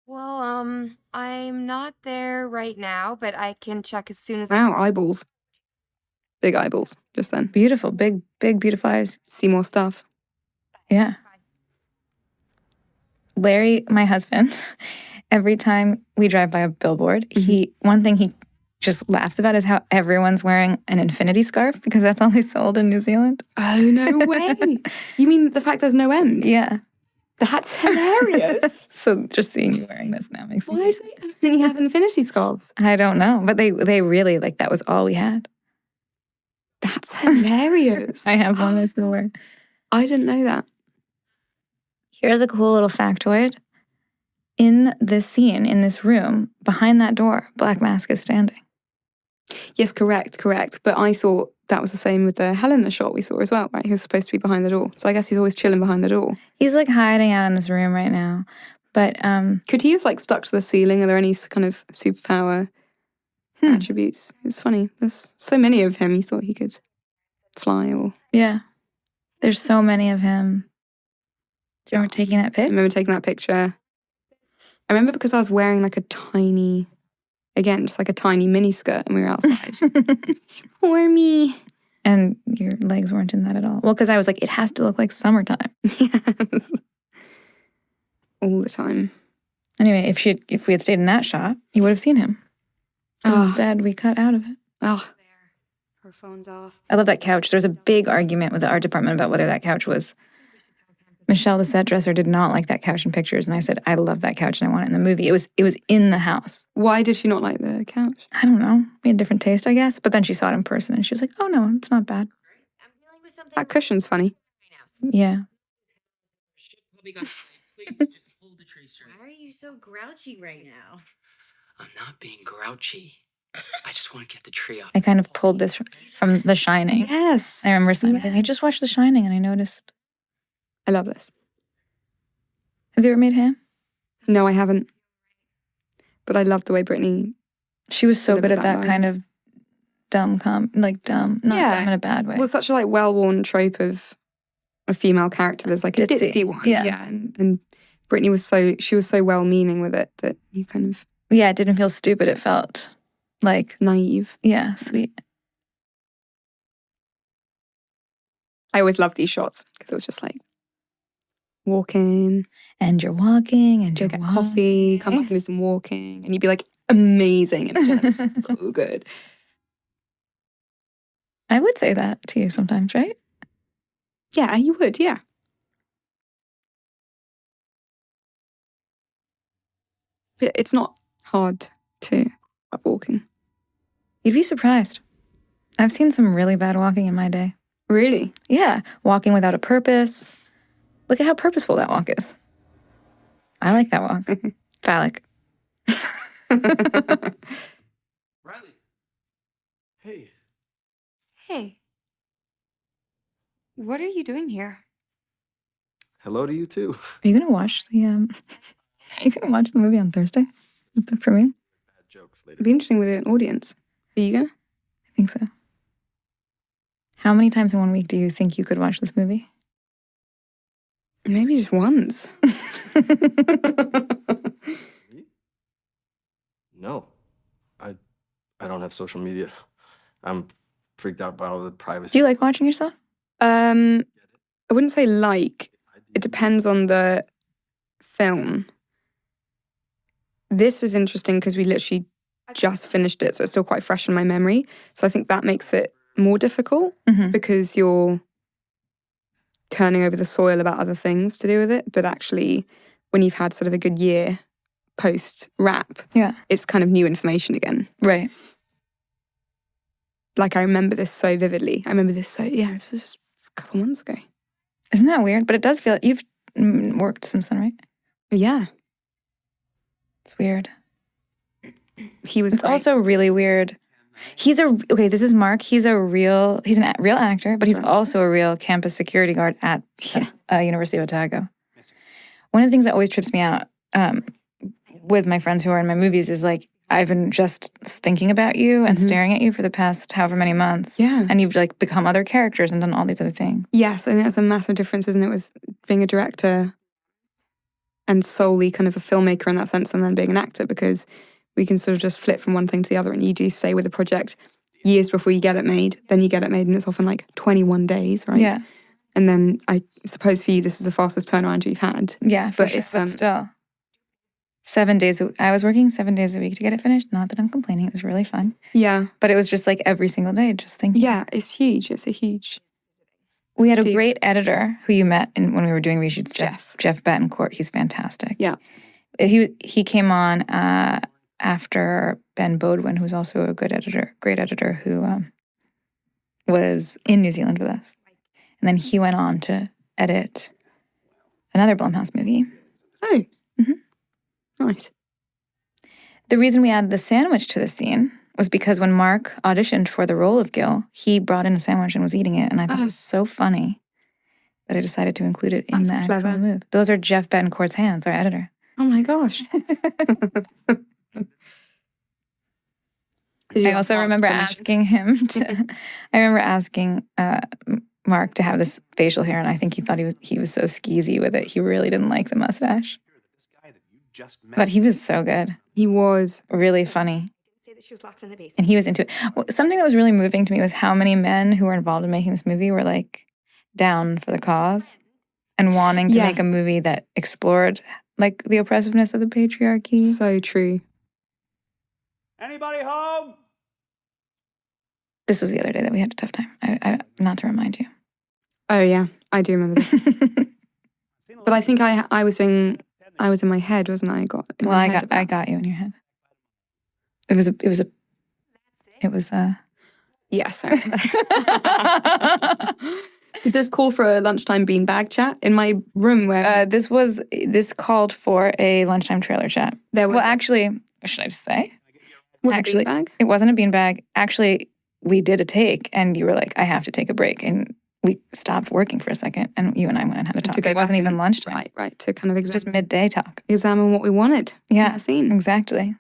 E: Well, I'm not there right now, but I can check as soon as.
B: Wow, eyeballs. Big eyeballs, just then.
A: Beautiful, big, beautiful eyes.
B: See more stuff.
A: Yeah. Larry, my husband, every time we drive by a billboard, one thing he just laughs about is how everyone's wearing an infinity scarf because that's all they sold in New Zealand.
B: Oh, no way. You mean the fact there's no end?
A: Yeah.
B: That's hilarious.
A: So just seeing you wearing this now makes me...
B: Why do they only have infinity scarves?
A: I don't know, but they really, like, that was all we had.
B: That's hilarious.
A: I have one I still wear.
B: I didn't know that.
A: Here's a cool little factoid. In this scene, in this room, behind that door, Black Mask is standing.
B: Yes, correct. But I thought that was the same with the Helena shot we saw as well, right? He was supposed to be behind the door. So I guess he's always chilling behind the door.
A: He's like hiding out in this room right now. But
B: could he have like stuck to the ceiling? Are there any kind of superpower attributes? It's funny. There's so many of him. He thought he could fly or...
A: Yeah. There's so many of him. Do you remember taking that pic?
B: I remember taking that picture. I remember because I was wearing like a tiny... Again, just like a tiny mini skirt and we were outside. Poor me.
A: And your legs weren't in that at all. Well, because I was like, it has to look like summertime.
B: Yes. All the time.
A: Anyway, if we had stayed in that shot, you would have seen him. Instead, we cut out of it.
B: Oh.
E: Her phone's off.
A: I love that couch. There was a big argument with the art department about whether that couch was... Michelle, the set dresser, did not like that couch in pictures, and I said, I love that couch and I want it in the movie. It was in the house.
B: Why did she not like the couch?
A: I don't know. We had different taste, I guess. But then she saw it in person and she was like, oh no, it's not bad.
B: That cushion's funny.
A: Yeah.
K: Why are you so grouchy right now?
L: I'm not being grouchy. I just want to get the tree up.
A: I kind of pulled this from The Shining.
B: Yes.
A: I remember saying, I just watched The Shining and I noticed.
B: I love this.
A: Have you ever made ham?
B: No, I haven't. But I love the way Brittany...
A: She was so good at that kind of dumb, not dumb in a bad way.
B: Well, such a like well-worn trope of a female character. There's like a ditzy one. Yeah. And Brittany was so well-meaning with it that you kind of...
A: Yeah, it didn't feel stupid. It felt like...
B: naive.
A: Yeah, sweet.
B: I always loved these shots because it was just like walking.
A: And you're walking and
B: you'll get coffee, come back and do some walking. And you'd be like, amazing. And it's just so good.
A: I would say that to you sometimes, right?
B: Yeah, you would, yeah. But it's not hard to stop walking.
A: You'd be surprised. I've seen some really bad walking in my day.
B: Really?
A: Yeah. Walking without a purpose. Look at how purposeful that walk is. I like that walk. Phallic.
F: Riley. Hey.
E: Hey. What are you doing here?
F: Hello to you too.
A: Are you gonna watch the Are you gonna watch the movie on Thursday? The premiere?
F: Bad jokes later.
B: It'd be interesting with an audience. Are you gonna?
A: I think so. How many times in 1 week do you think you could watch this movie?
B: Maybe just once.
F: No. I don't have social media. I'm freaked out by all the privacy.
A: Do you like watching yourself?
B: I wouldn't say like. It depends on the film. This is interesting because we literally just finished it, so it's still quite fresh in my memory. So I think that makes it more difficult because you're turning over the soil about other things to do with it. But actually, when you've had sort of a good year post-wrap, it's kind of new information again.
A: Right.
B: Like, I remember this so vividly. This was just a couple months ago.
A: Isn't that weird? But it does feel, you've worked since then, right?
B: Yeah.
A: It's weird.
B: He was
A: It's
B: great.
A: also really weird. This is Mark. He's a real actor, but he's also a real campus security guard at University of Otago. One of the things that always trips me out with my friends who are in my movies is like, I've been just thinking about you and staring at you for the past however many months.
B: Yeah.
A: And you've like become other characters and done all these other things.
B: Yes, I think that's a massive difference, isn't it, with being a director and solely kind of a filmmaker in that sense, and then being an actor, because we can sort of just flip from one thing to the other, and you do stay with a project years before you get it made, then you get it made, and it's often like 21 days, right?
A: Yeah.
B: And then I suppose for you, this is the fastest turnaround you've had.
A: Yeah,
B: but
A: sure.
B: it's
A: But still. 7 days. I was working 7 days a week to get it finished. Not that I'm complaining. It was really fun.
B: Yeah.
A: But it was just like every single day, just thinking.
B: Yeah, it's huge. It's a huge.
A: We had a great editor who you met when we were doing reshoots, Jeff Betancourt. He's fantastic.
B: Yeah.
A: He came on after Ben Bodwin, who's also a great editor who was in New Zealand with us. And then he went on to edit another Blumhouse movie.
B: Oh. Nice.
A: The reason we added the sandwich to the scene was because when Mark auditioned for the role of Gil, he brought in a sandwich and was eating it. And I thought it was so funny that I decided to include it in the actual move. Those are Jeff Betancourt's hands, our editor.
B: Oh my gosh.
A: I also remember asking him Mark to have this facial hair, and I think he thought he was so skeezy with it. He really didn't like the mustache. But he was so good.
B: He was
A: really funny.
C: Say that she was locked in the basement.
A: And he was into it. Something that was really moving to me was how many men who were involved in making this movie were like down for the cause and wanting to make a movie that explored like the oppressiveness of the patriarchy.
B: So true.
I: Anybody home?
A: This was the other day that we had a tough time. I not to remind you.
B: Oh yeah, I do remember this. But I think I was in my head, wasn't I?
A: I got you in your head. It was
B: yes. Did this call for a lunchtime beanbag chat in my room? Where
A: this called for a lunchtime trailer chat. Actually, should I just say?
B: Actually,
A: it wasn't a beanbag. Actually, we did a take, and you were like, "I have to take a break," and we stopped working for a second, and you and I went and had a talk. It wasn't even lunchtime.
B: Right. To kind of
A: just midday talk.
B: Examine what we wanted.
A: Yeah,
B: in the scene.
A: Exactly.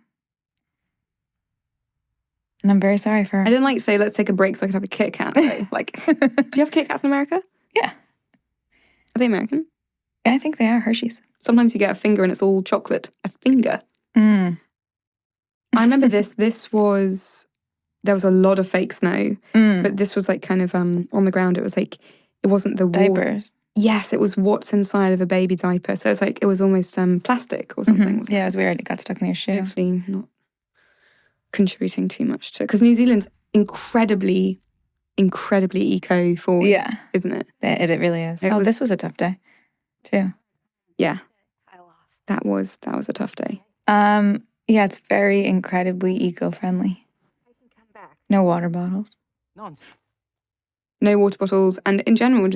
A: And I'm very sorry for.
B: I didn't like say let's take a break so I could have a Kit Kat. Though. Like, do you have Kit Kats in America?
A: Yeah.
B: Are they American?
A: Yeah, I think they are Hershey's.
B: Sometimes you get a finger and it's all chocolate. A finger.
A: Mm.
B: I remember this. There was a lot of fake snow, but this was like kind of on the ground. It was like, it wasn't the
A: diapers.
B: Yes, it was what's inside of a baby diaper. So it's like, it was almost plastic or something.
A: Yeah, it was weird. It got stuck in your shoe.
B: Hopefully not contributing too much to it. Because New Zealand's incredibly eco-forward, isn't it?
A: It really is. This was a tough day, too.
B: Yeah. That was a tough day.
A: Yeah, it's very incredibly eco-friendly. No water bottles.
F: Nonsense.
B: No water bottles. And in general, I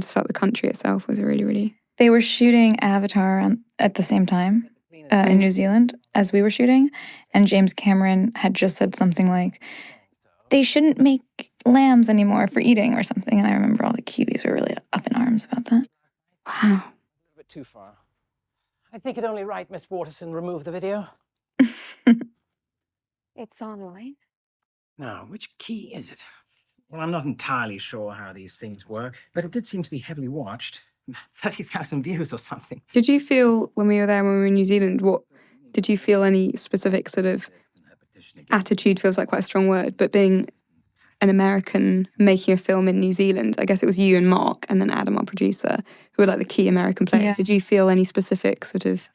B: just felt the country itself was really, really...
A: They were shooting Avatar at the same time in New Zealand as we were shooting. And James Cameron had just said something like, they shouldn't make lambs anymore for eating or something. And I remember all the Kiwis were really up in arms about that.
B: Wow.
D: A bit too far. I think it only right Miss Waterson remove the video.
K: It's online.
D: Now, which key is it? Well, I'm not entirely sure how these things work, but it did seem to be heavily watched. 30,000 views or something.
B: Did you feel, when we were in New Zealand, did you feel any specific sort of attitude, feels like quite a strong word, but being an American making a film in New Zealand, I guess it was you and Mark and then Adam, our producer, who were like the key American players. Yeah. Did you feel any specific sort of,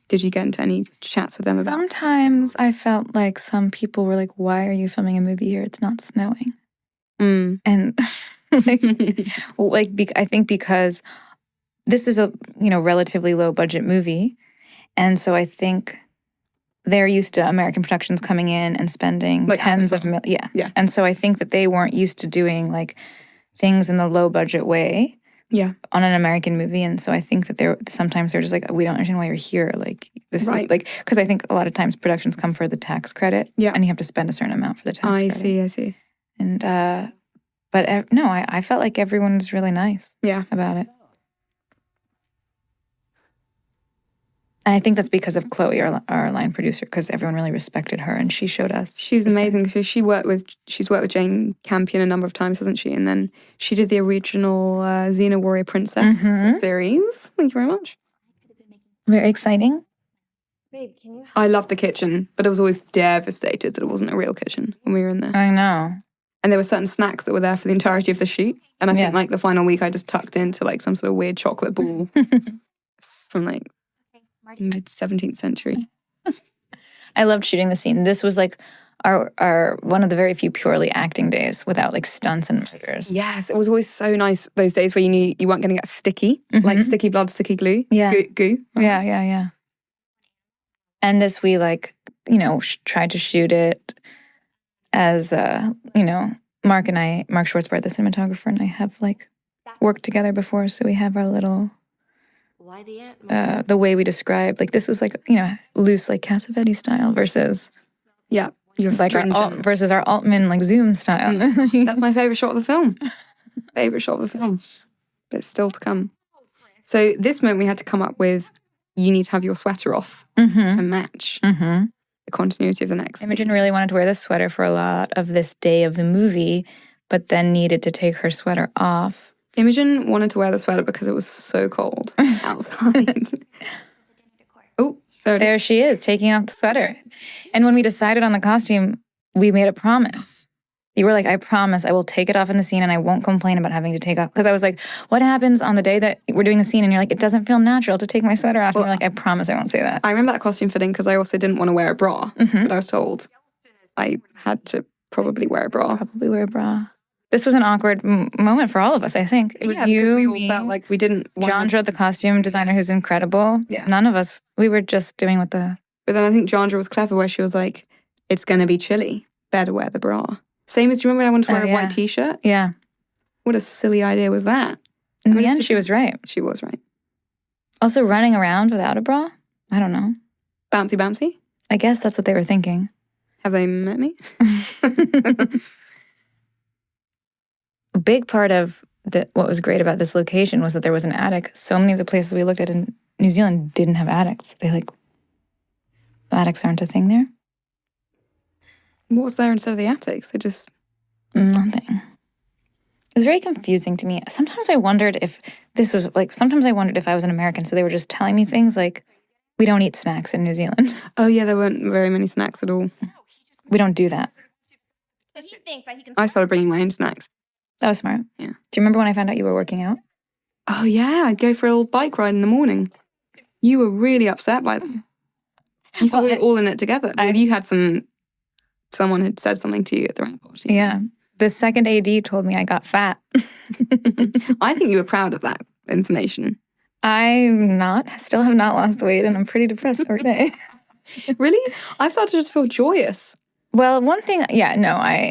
B: did you get into any chats with them about?
A: Sometimes I felt like some people were like, why are you filming a movie here? It's not snowing. And I think because this is a, relatively low budget movie. And so I think they're used to American productions coming in and spending like tens of millions. Yeah. And so I think that they weren't used to doing like things in the low budget way,
B: Yeah.
A: on an American movie. And so I think that sometimes they're just like, we don't understand why you're here. Like, this
B: Right.
A: is like, because I think a lot of times productions come for the tax credit.
B: Yeah.
A: And you have to spend a certain amount for the tax credit.
B: I see.
A: And, but no, I felt like everyone was really nice about it. And I think that's because of Chloe, our line producer, because everyone really respected her and she showed us.
B: She was amazing. So she's worked with Jane Campion a number of times, hasn't she? And then she did the original Xena Warrior Princess series. Thank you very much.
A: Very exciting.
E: Babe, can you?
B: I loved the kitchen, but I was always devastated that it wasn't a real kitchen when we were in there.
A: I know.
B: And there were certain snacks that were there for the entirety of the shoot. And I think like the final week I just tucked into like some sort of weird chocolate ball from like mid-17th century.
A: I loved shooting the scene. This was like our one of the very few purely acting days without like stunts and murders.
B: Yes, it was always so nice those days where you knew you weren't going to get sticky, like sticky blood, sticky glue.
A: Yeah.
B: Goo.
A: Yeah. And this we like, tried to shoot it as, Mark Schwartzbart, the cinematographer, and I have like worked together before. So we have our little,
G: Why the ant?
A: the way we described, like this was like, loose like Cassavetes style versus like versus our Altman like Zoom style.
B: That's my favorite shot of the film. But it's still to come. So this moment we had to come up with, you need to have your sweater off to match the continuity of the next.
A: Imogen really wanted to wear this sweater for a lot of this day of the movie, but then needed to take her sweater off.
B: Imogen wanted to wear the sweater because it was so cold outside. Oh,
A: there she is, taking off the sweater. And when we decided on the costume, we made a promise. You were like, I promise I will take it off in the scene and I won't complain about having to take off. Because I was like, what happens on the day that we're doing the scene? And you're like, it doesn't feel natural to take my sweater off. And you're like, I promise I won't say that.
B: I remember that costume fitting because I also didn't want to wear a bra. But I was told I had to probably wear a bra.
A: This was an awkward moment for all of us, I think. It was you,
B: we all
A: me,
B: felt like we didn't want
A: Jandra, the costume designer who's incredible.
B: Yeah.
A: None of us, we were just doing what the...
B: But then I think Jandra was clever where she was like, it's going to be chilly. Better wear the bra. Same as, do you remember when I wanted to wear a white t-shirt?
A: Yeah.
B: What a silly idea was that?
A: In the end, she was right.
B: She was right.
A: Also, running around without a bra? I don't know.
B: Bouncy?
A: I guess that's what they were thinking.
B: Have they met me?
A: A big part of what was great about this location was that there was an attic. So many of the places we looked at in New Zealand didn't have attics. Attics aren't a thing there.
B: What was there instead of the attics? It just...
A: Nothing. It was very confusing to me. Sometimes I wondered if I was an American, so they were just telling me things like, we don't eat snacks in New Zealand.
B: Oh yeah, there weren't very many snacks at all.
A: We don't do that.
G: So he thinks that he can.
B: I started bringing my own snacks.
A: That was smart.
B: Yeah.
A: Do you remember when I found out you were working out?
B: Oh yeah, I'd go for a little bike ride in the morning. You were really upset by them. You thought we were all in it together. You had someone had said something to you at the rank party.
A: Yeah. The second AD told me I got fat.
B: I think you were proud of that information.
A: I'm not. Still have not lost weight and I'm pretty depressed every day.
B: Really? I've started to just feel joyous.
A: Well, one thing,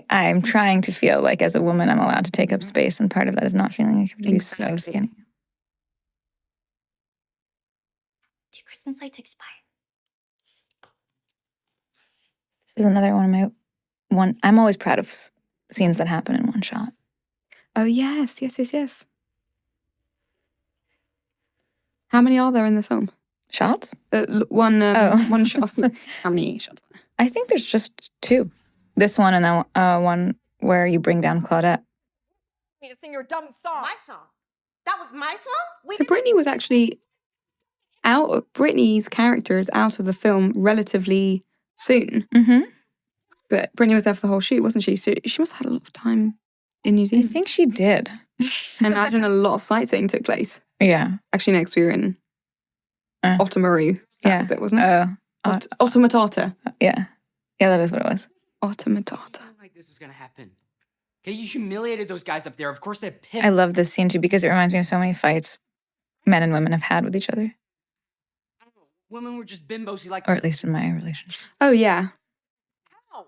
A: I'm trying to feel like as a woman I'm allowed to take up space, and part of that is not feeling like I have to be so skinny.
K: Do Christmas lights expire?
A: This is another one of I'm always proud of scenes that happen in one shot.
B: Oh, yes. How many are there in the film?
A: Shots?
B: One shot. How many shots?
A: I think there's just two. This one and then one where you bring down Claudette.
C: Me to sing your dumb song. My song. That was my song?
B: So Brittany was actually Brittany's character is out of the film relatively soon.
A: Mm-hmm.
B: But Brittany was there for the whole shoot, wasn't she? So she must have had a lot of time in New Zealand.
A: I think she did.
B: I imagine a lot of sightseeing took place.
A: Yeah.
B: Actually, next we were in Otomaru. That was it, wasn't it? Otomatata.
A: Yeah. Yeah, that is what it was.
B: Otomatata.
L: Like this was gonna happen. Okay, you humiliated those guys up there. Of course they're pissed.
A: I love this scene too because it reminds me of so many fights men and women have had with each other.
L: Women were just bimbos who like.
A: Or at least in my relationship.
B: Oh, yeah.
L: How?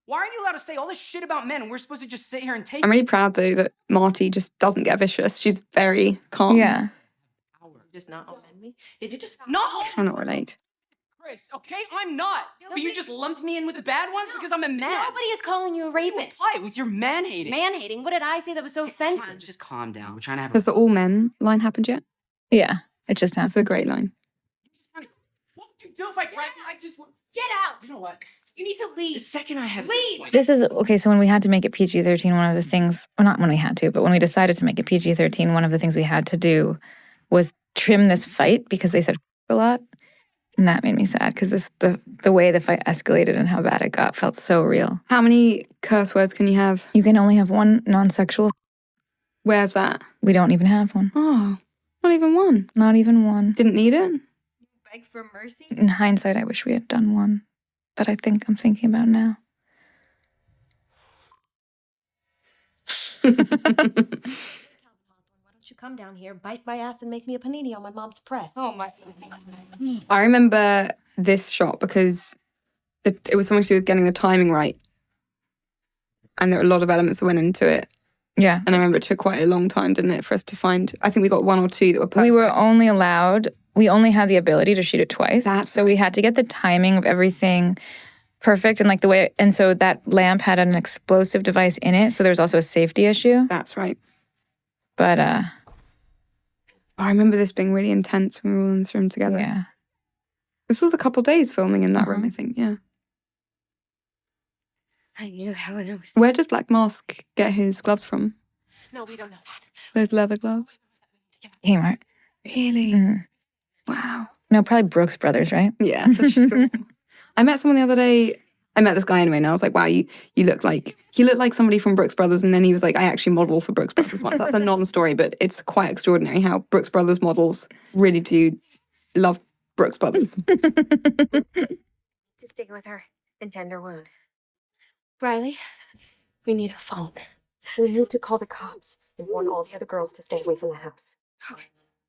M: Why aren't you allowed to say all this shit about men and we're supposed to just sit here and take
B: I'm really proud, though, that Marty just doesn't get vicious. She's very calm.
A: Yeah.
C: Just not offend me? Did you just
M: No,
B: Cannot relate.
M: Chris, okay? I'm not. But you just lumped me in with the bad ones because I'm a man.
K: Nobody is calling you a rapist.
M: Why? With your man-hating.
K: Man-hating? What did I say that was so offensive?
L: Just calm down. We're trying to have
B: Has the all men line happened yet?
A: Yeah. It just
B: That's
A: happened.
B: a great line.
M: What would you do if I just...
K: Get out!
L: You know what?
K: You need to
L: The
K: leave.
L: second I have
K: Leave!
A: This is okay. So when we had to make it PG-13, one of the things, well, not when we had to, but when we decided to make it PG-13, one of the things we had to do was trim this fight because they said a lot. And that made me sad because the way the fight escalated and how bad it got felt so real.
B: How many curse words can you have?
A: You can only have one non-sexual.
B: Where's that?
A: We don't even have one.
B: Oh, not even one.
A: Not even one.
B: Didn't need it?
K: Beg for mercy?
A: In hindsight, I wish we had done one that I'm thinking about now.
J: Why don't you come down here, bite my ass, and make me a panini on my mom's press?
K: Oh my.
B: I remember this shot because it was something to do with getting the timing right. And there were a lot of elements that went into it.
A: Yeah.
B: And I remember it took quite a long time, didn't it, for us to find... I think we got one or two that were perfect.
A: We only had the ability to shoot it twice. So we had to get the timing of everything perfect and like the way... And so that lamp had an explosive device in it. So there was also a safety issue.
B: That's right.
A: But
B: I remember this being really intense when we were all in this room together.
A: Yeah.
B: This was a couple days filming in that room, I think, yeah.
J: I knew Helena was...
B: Where does Black Mask get his gloves from?
C: No, we don't know that.
B: Those leather gloves?
A: Kmart.
B: Really?
A: Mm.
B: Wow.
A: No, probably Brooks Brothers, right?
B: Yeah, for sure. I met someone the other day. I met this guy anyway, and I was like, wow, you look like... He looked like somebody from Brooks Brothers, and then he was like, I actually modeled for Brooks Brothers once. That's a non-story, but it's quite extraordinary how Brooks Brothers models really do love Brooks Brothers.
J: To stay with her and tend her wound. Riley, we need a phone. We need to call the cops and warn all the other girls to stay away from the house.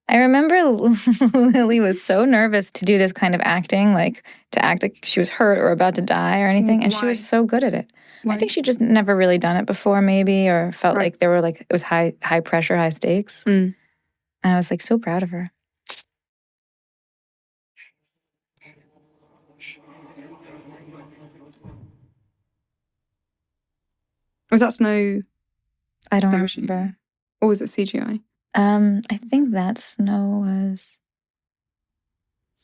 A: I remember Lily was so nervous to do this kind of acting, like to act like she was hurt or about to die or anything, and she was so good at it.
B: Why?
A: I think she just never really done it before, maybe, or felt like there were like it was high pressure, high stakes.
B: Mm.
A: And I was like so proud of her.
B: Was that snow?
A: I don't
B: snow machine?
A: remember.
B: Or was it CGI?
A: I think that snow was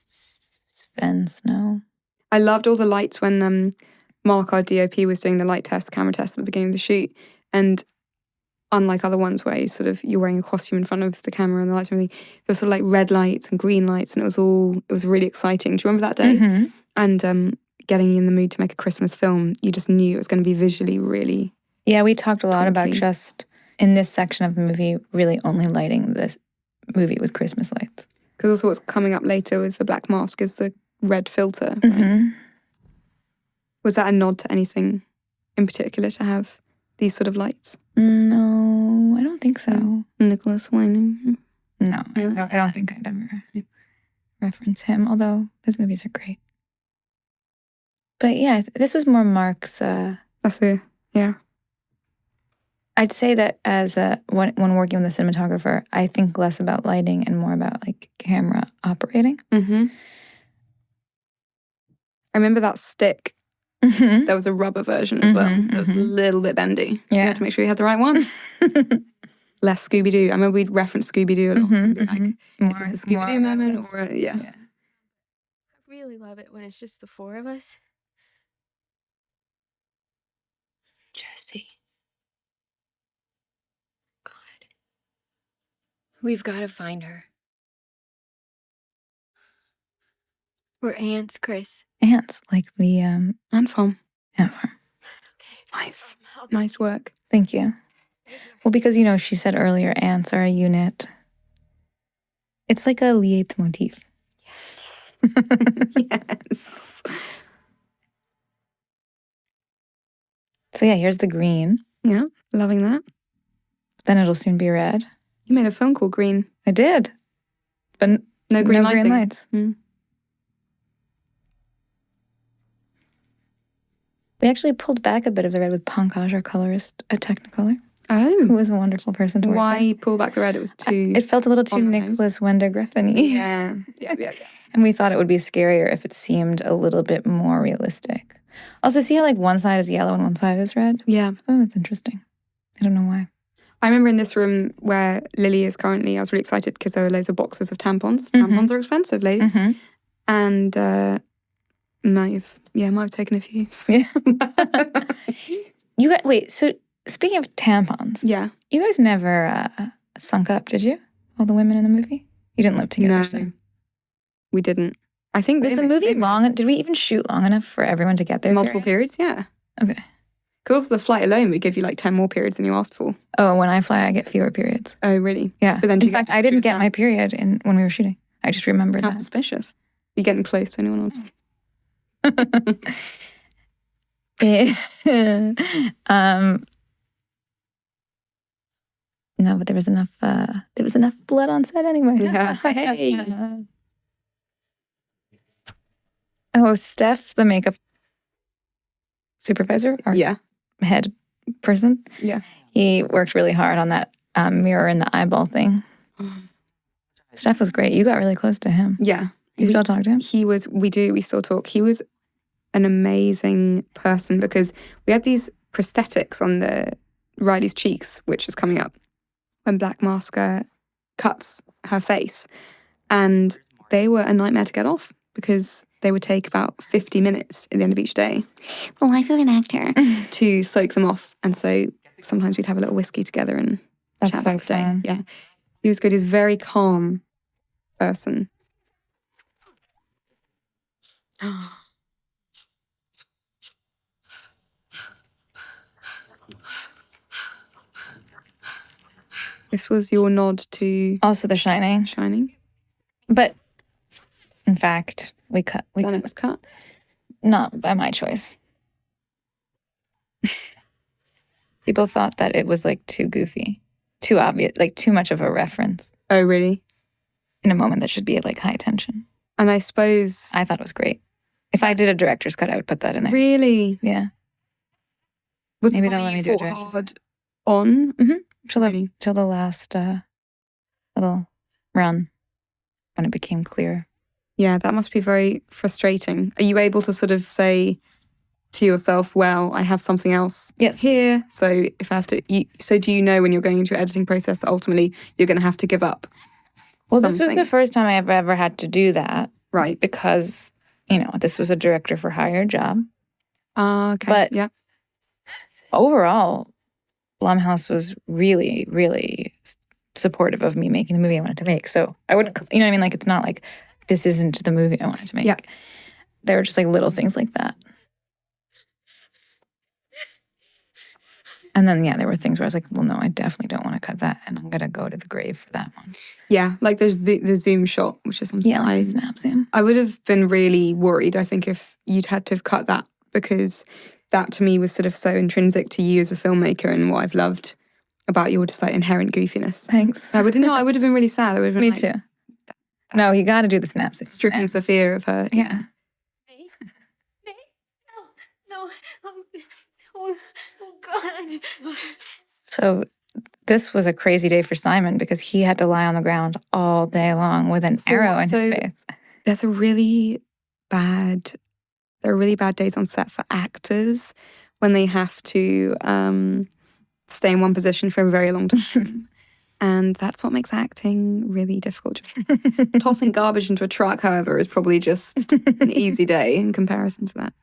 A: Sven Snow.
B: I loved all the lights when Mark, our DOP, was doing the light test, camera test at the beginning of the shoot. And unlike other ones where you're wearing a costume in front of the camera and the lights and everything, there was sort of like red lights and green lights, and it was really exciting. Do you remember that day?
A: Mm-hmm.
B: And getting in the mood to make a Christmas film, you just knew it was going to be visually really...
A: Yeah, we talked a lot about
B: pretty.
A: just in this section of the movie, really only lighting this movie with Christmas lights.
B: Because also what's coming up later with the Black Mask is the red filter. Right?
A: Mm-hmm.
B: Was that a nod to anything in particular to have these sort of lights?
A: No, I don't think so.
B: Nicholas Winding.
A: No, I don't think I'd ever reference him, although his movies are great. But yeah, this was more Mark's...
B: That's it, yeah.
A: I'd say that as when working with a cinematographer, I think less about lighting and more about like camera operating.
B: Mm-hmm. I remember that stick.
A: Mm-hmm.
B: There was a rubber version as well. It was a little bit bendy. So you had to make sure you had the right one. Less Scooby-Doo. I remember we'd reference Scooby-Doo a lot. And be like, is this a Scooby-Doo moment? Or, yeah.
J: I really love it when it's just the four of us.
C: Jesse.
K: We've got to find her.
J: We're ants, Chris.
A: Ants, like the
B: Ant farm.
A: ant farm.
B: Nice. Nice work.
A: Thank you. Well, because, she said earlier, ants are a unit. It's like a leitmotif.
B: Yes. Yes.
A: So yeah, here's the green.
B: Yeah, loving that.
A: Then it'll soon be red.
B: You made a film called Green.
A: I did. But
B: no green lighting.
A: Lights.
B: Mm.
A: We actually pulled back a bit of the red with Pankaj, our colorist at Technicolor,
B: Oh.
A: who was a wonderful person to work with.
B: Why pull back the red? It was too...
A: It felt a little too
B: on the nose.
A: Nicholas Wender Griffin-y.
B: Yeah.
A: And we thought it would be scarier if it seemed a little bit more realistic. Also, see how like one side is yellow and one side is red?
B: Yeah.
A: Oh, that's interesting. I don't know why.
B: I remember in this room where Lily is currently, I was really excited because there were loads of boxes of tampons. Tampons are expensive, ladies. And might have taken a few.
A: Yeah. Wait, so speaking of tampons.
B: Yeah.
A: You guys never sunk up, did you? All the women in the movie? You didn't live together,
B: No.
A: so.
B: We didn't. I think...
A: Was the movie long? Did we even shoot long enough for everyone to get their
B: multiple periods? Yeah.
A: Okay.
B: Because the flight alone would give you like 10 more periods than you asked for.
A: Oh, when I fly, I get fewer periods.
B: Oh, really?
A: Yeah.
B: But then
A: in fact, I didn't get my period when we were shooting. I just remembered
B: How
A: that.
B: suspicious. You're getting close to anyone else.
A: No, but there was enough blood on set anyway.
B: Yeah. Hey.
A: Oh, Steph, the makeup supervisor? Or head person?
B: Yeah.
A: He worked really hard on that mirror in the eyeball thing. Steph was great. You got really close to him.
B: Yeah.
A: Do you still talk to him?
B: We still talk. He was an amazing person because we had these prosthetics on Riley's cheeks, which is coming up when Black Masker cuts her face. And they were a nightmare to get off because they would take about 50 minutes at the end of each day. The life of an actor. To soak them off. And so sometimes we'd have a little whiskey together and chat about the day. Yeah. He was good. He was a very calm person. This was your nod to...
A: Also The Shining.
B: Shining.
A: But, in fact, we cut.
B: It was cut?
A: Not by my choice. People thought that it was, like, too goofy. Too obvious. Like, too much of a reference.
B: Oh, really?
A: In a moment that should be at, like, high tension.
B: And I suppose...
A: I thought it was great. If I did a director's cut, I would put that in there.
B: Really?
A: Yeah.
B: Was
A: Maybe
B: it
A: don't let me do
B: you
A: a
B: fought
A: director's
B: hard on?
A: Mm-hmm. Till the last little run when it became clear.
B: Yeah, that must be very frustrating. Are you able to sort of say to yourself, well, I have something else here, so if I have to... So do you know when you're going into your editing process that ultimately you're going to have to give up
A: Well,
B: something?
A: This was the first time I've ever had to do that.
B: Right.
A: Because, this was a director for hire job.
B: Okay,
A: But
B: yeah.
A: Overall, Blumhouse was really, really supportive of me making the movie I wanted to make. So I wouldn't, you know what I mean? Like, it's not like this isn't the movie I wanted to make.
B: Yeah.
A: There were just like little things like that. And then, there were things where I was like, well, no, I definitely don't want to cut that. And I'm going to go to the grave for that one.
B: Yeah, like the zoom shot, which is something
A: like the snap zoom.
B: I would have been really worried, I think, if you'd had to have cut that, because that to me was sort of so intrinsic to you as a filmmaker and what I've loved about your just like inherent goofiness.
A: Thanks.
B: I would have been really sad. I would have been
A: Me too. No, you got to do the snap zoom.
B: Stripping Sophia of her.
A: Yeah.
J: No. Oh, God.
A: So this was a crazy day for Simon because he had to lie on the ground all day long with an arrow in his face.
B: There are really bad days on set for actors when they have to stay in one position for a very long time. And that's what makes acting really difficult. Tossing garbage into a truck, however, is probably just an easy day in comparison to that.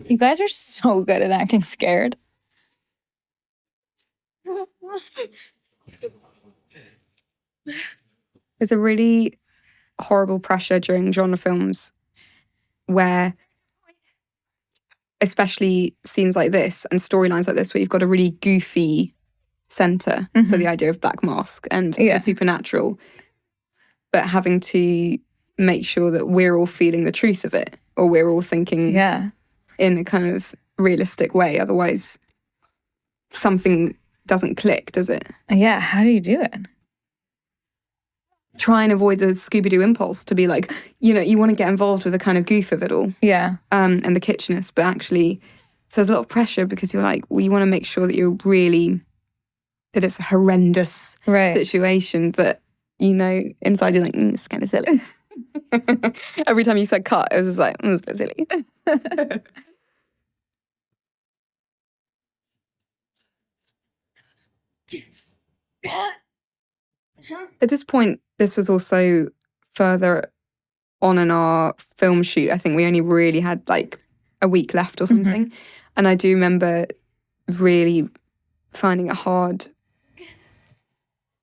A: You guys are so good at acting scared.
B: There's a really horrible pressure during genre films where, especially scenes like this and storylines like this, where you've got a really goofy center. So the idea of Black Mask and the supernatural, but having to make sure that we're all feeling the truth of it, or we're all thinking in a kind of realistic way. Otherwise, something doesn't click, does it?
A: Yeah, how do you do it?
B: try and avoid the Scooby-Doo impulse to be like, you want to get involved with the kind of goof of it all.
A: Yeah.
B: And the kitschness, but actually, so there's a lot of pressure because you're like, well, you want to make sure that that it's a horrendous situation, but, inside you're like, it's kind of silly. Every time you said cut, it was just like, it's a bit silly. At this point, this was also further on in our film shoot. I think we only really had like a week left or something. Mm-hmm. And I do remember really finding it hard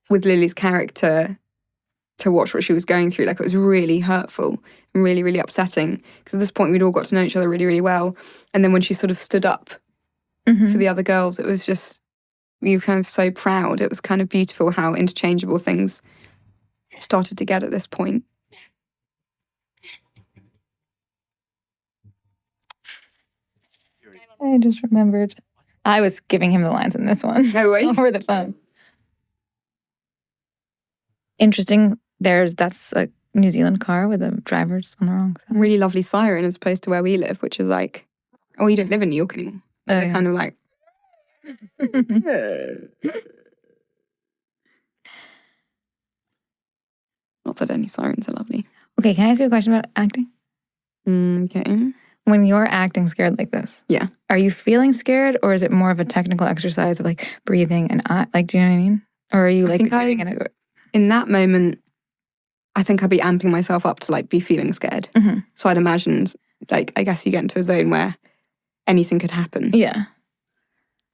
B: with Lily's character to watch what she was going through. Like, it was really hurtful and really, really upsetting. Because at this point, we'd all got to know each other really, really well. And then when she sort of stood up for the other girls, it was just, you were kind of so proud. It was kind of beautiful how interchangeable things started to get at this point.
A: I just remembered. I was giving him the lines in this one.
B: No way.
A: Over the phone. Interesting. That's a New Zealand car with the drivers on the wrong side.
B: Really lovely siren as opposed to where we live, which is like, oh, you don't live in New York anymore.
A: Oh,
B: they're kind of like... Not that any sirens are lovely.
A: Okay, can I ask you a question about acting?
B: Okay.
A: When you're acting scared like this,
B: yeah,
A: are you feeling scared, or is it more of a technical exercise of like breathing and do you know what I mean? Or are you like
B: in that moment, I think I'd be amping myself up to like be feeling scared. Mm-hmm. So I'd imagine, like, I guess you get into a zone where anything could happen.
A: Yeah,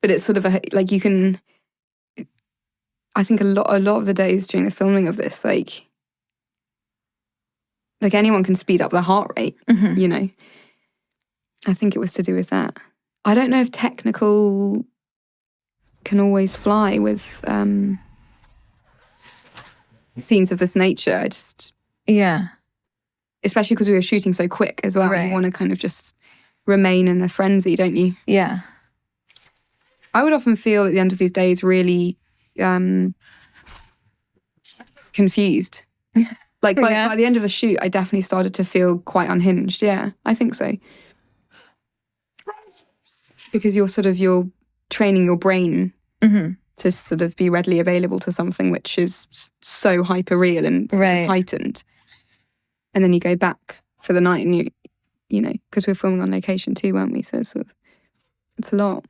B: but it's sort of like you can. I think a lot of the days during the filming of this, like anyone can speed up their heart rate. Mm-hmm. I think it was to do with that. I don't know if technical can always fly with scenes of this nature. Especially because we were shooting so quick as well. Right. You want to kind of just remain in the frenzy, don't you?
A: Yeah.
B: I would often feel at the end of these days really confused. Like by the end of the shoot, I definitely started to feel quite unhinged. Yeah, I think so. Because you're training your brain to sort of be readily available to something which is so hyper real and heightened. And then you go back for the night and you know, because we're filming on location too, weren't we? So it's a lot.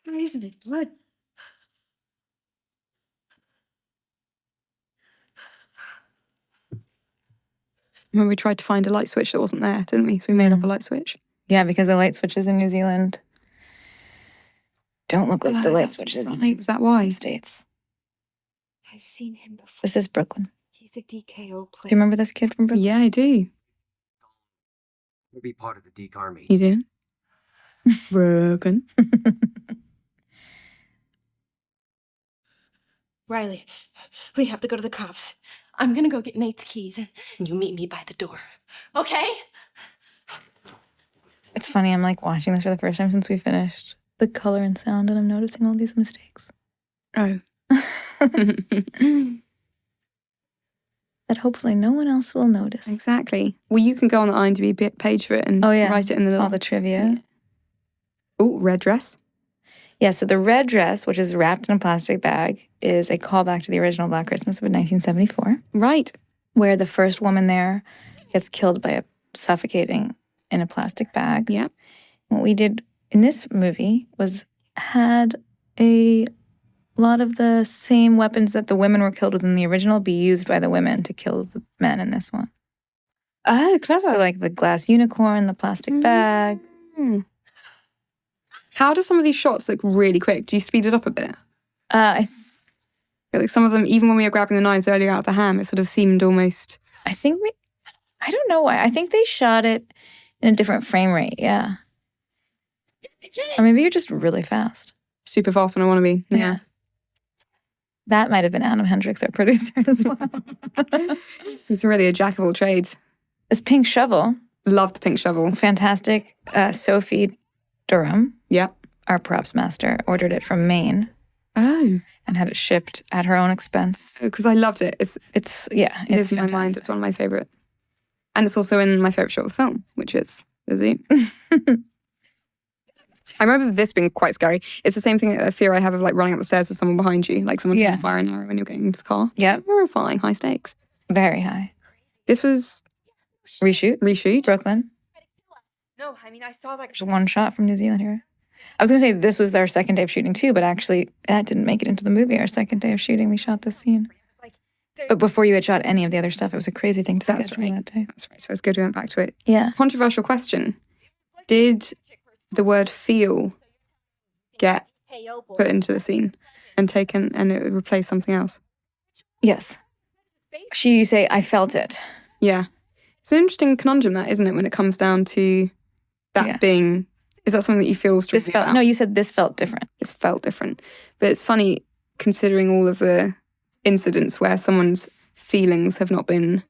C: Why isn't it blood?
B: When we tried to find a light switch that wasn't there, didn't we? So we made up a light switch.
A: Yeah, because the light switches in New Zealand don't look like the light switches in
B: was that why?
A: the States.
K: I've seen him before.
A: This is Brooklyn.
K: He's a DKO player.
A: Do you remember this kid from Brooklyn?
B: Yeah, I do.
L: We'll be part of the Deke Army.
B: You do? Brooklyn.
J: Riley, we have to go to the cops. I'm gonna go get Nate's keys and you meet me by the door. Okay?
A: It's funny, I'm like watching this for the first time since we finished the color and sound, and I'm noticing all these mistakes.
B: Oh.
A: That hopefully no one else will notice.
B: Exactly. Well, you can go on the IMDb page for it and write it in the little...
A: all the trivia.
B: Yeah. Oh, red dress.
A: Yeah, so the red dress, which is wrapped in a plastic bag, is a callback to the original Black Christmas of 1974.
B: Right.
A: Where the first woman there gets killed by suffocating in a plastic bag.
B: Yeah.
A: What we did in this movie was had a lot of the same weapons that the women were killed with in the original be used by the women to kill the men in this one.
B: Oh, clever.
A: So like the glass unicorn, the plastic bag.
B: How do some of these shots look really quick? Do you speed it up a bit? Like some of them, even when we were grabbing the knives earlier out of the ham, it sort of seemed almost...
A: I don't know why. I think they shot it in a different frame rate, yeah. Or maybe you're just really fast.
B: Super fast when I want to be, yeah.
A: That might have been Adam Hendricks, our producer, as well.
B: He's really a jack of all trades.
A: This pink shovel.
B: Loved the pink shovel.
A: Fantastic. Sophie Durham.
B: Yeah.
A: our props master, ordered it from Maine.
B: Oh.
A: And had it shipped at her own expense.
B: Because I loved it. It's
A: in
B: my mind. It's one of my favorite. And it's also in my favorite shot of the film, which is the zoo. I remember this being quite scary. It's the same thing, a fear I have of like running up the stairs with someone behind you, like someone trying to fire an arrow when you're getting into the car.
A: Yeah.
B: Terrifying, high stakes.
A: Very high.
B: This was
A: reshoot. Brooklyn.
E: No, I mean, I saw that.
A: There's one shot from New Zealand here. I was going to say this was our second day of shooting too, but actually that didn't make it into the movie. Our second day of shooting, we shot this scene. But before you had shot any of the other stuff, it was a crazy thing to schedule that day.
B: That's right. So it's good we went back to it.
A: Yeah.
B: Controversial question. Did the word feel get put into the scene and taken and it would replace something else?
A: Yes. You say, I felt it.
B: Yeah. It's an interesting conundrum that, isn't it, when it comes down to that being... Is that something that you feel strongly about?
A: No, you said this felt different.
B: This felt different. But it's funny, considering all of the incidents where someone's feelings have not been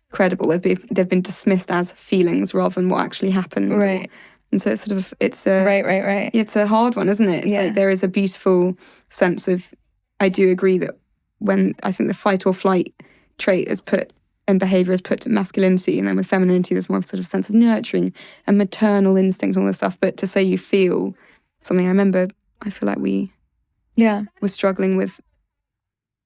B: credible. They've been dismissed as feelings rather than what actually happened.
A: Right.
B: And so it's sort of, it's a...
A: Right.
B: It's a hard one, isn't it? It's like there is a beautiful sense of... I do agree that when I think the fight or flight trait is put... and behaviour is put to masculinity, and then with femininity there's more of a sort of sense of nurturing and maternal instinct and all this stuff. But to say you feel something, I feel like we were struggling with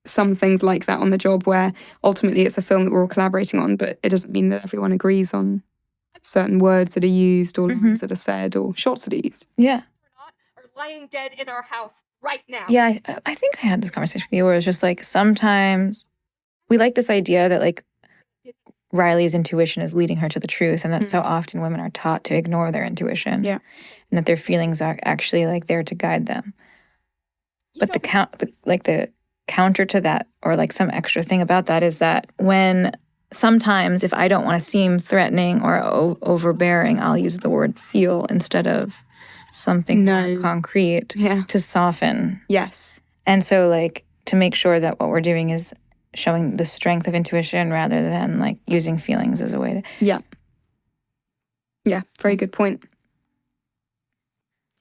B: some things like that on the job, where ultimately it's a film that we're all collaborating on, but it doesn't mean that everyone agrees on certain words that are used or lines that are said or shots that are used.
A: Yeah.
J: Are lying dead in our house right now.
A: Yeah, I think I had this conversation with you where it was just like, sometimes we like this idea that like Riley's intuition is leading her to the truth, and that so often women are taught to ignore their intuition.
B: Yeah.
A: And that their feelings are actually like there to guide them. But the counter to that, or like some extra thing about that, is that when sometimes if I don't want to seem threatening or overbearing, I'll use the word feel instead of something more concrete to soften.
B: Yes.
A: And so like to make sure that what we're doing is showing the strength of intuition rather than like using feelings as a way to...
B: Yeah, very good point.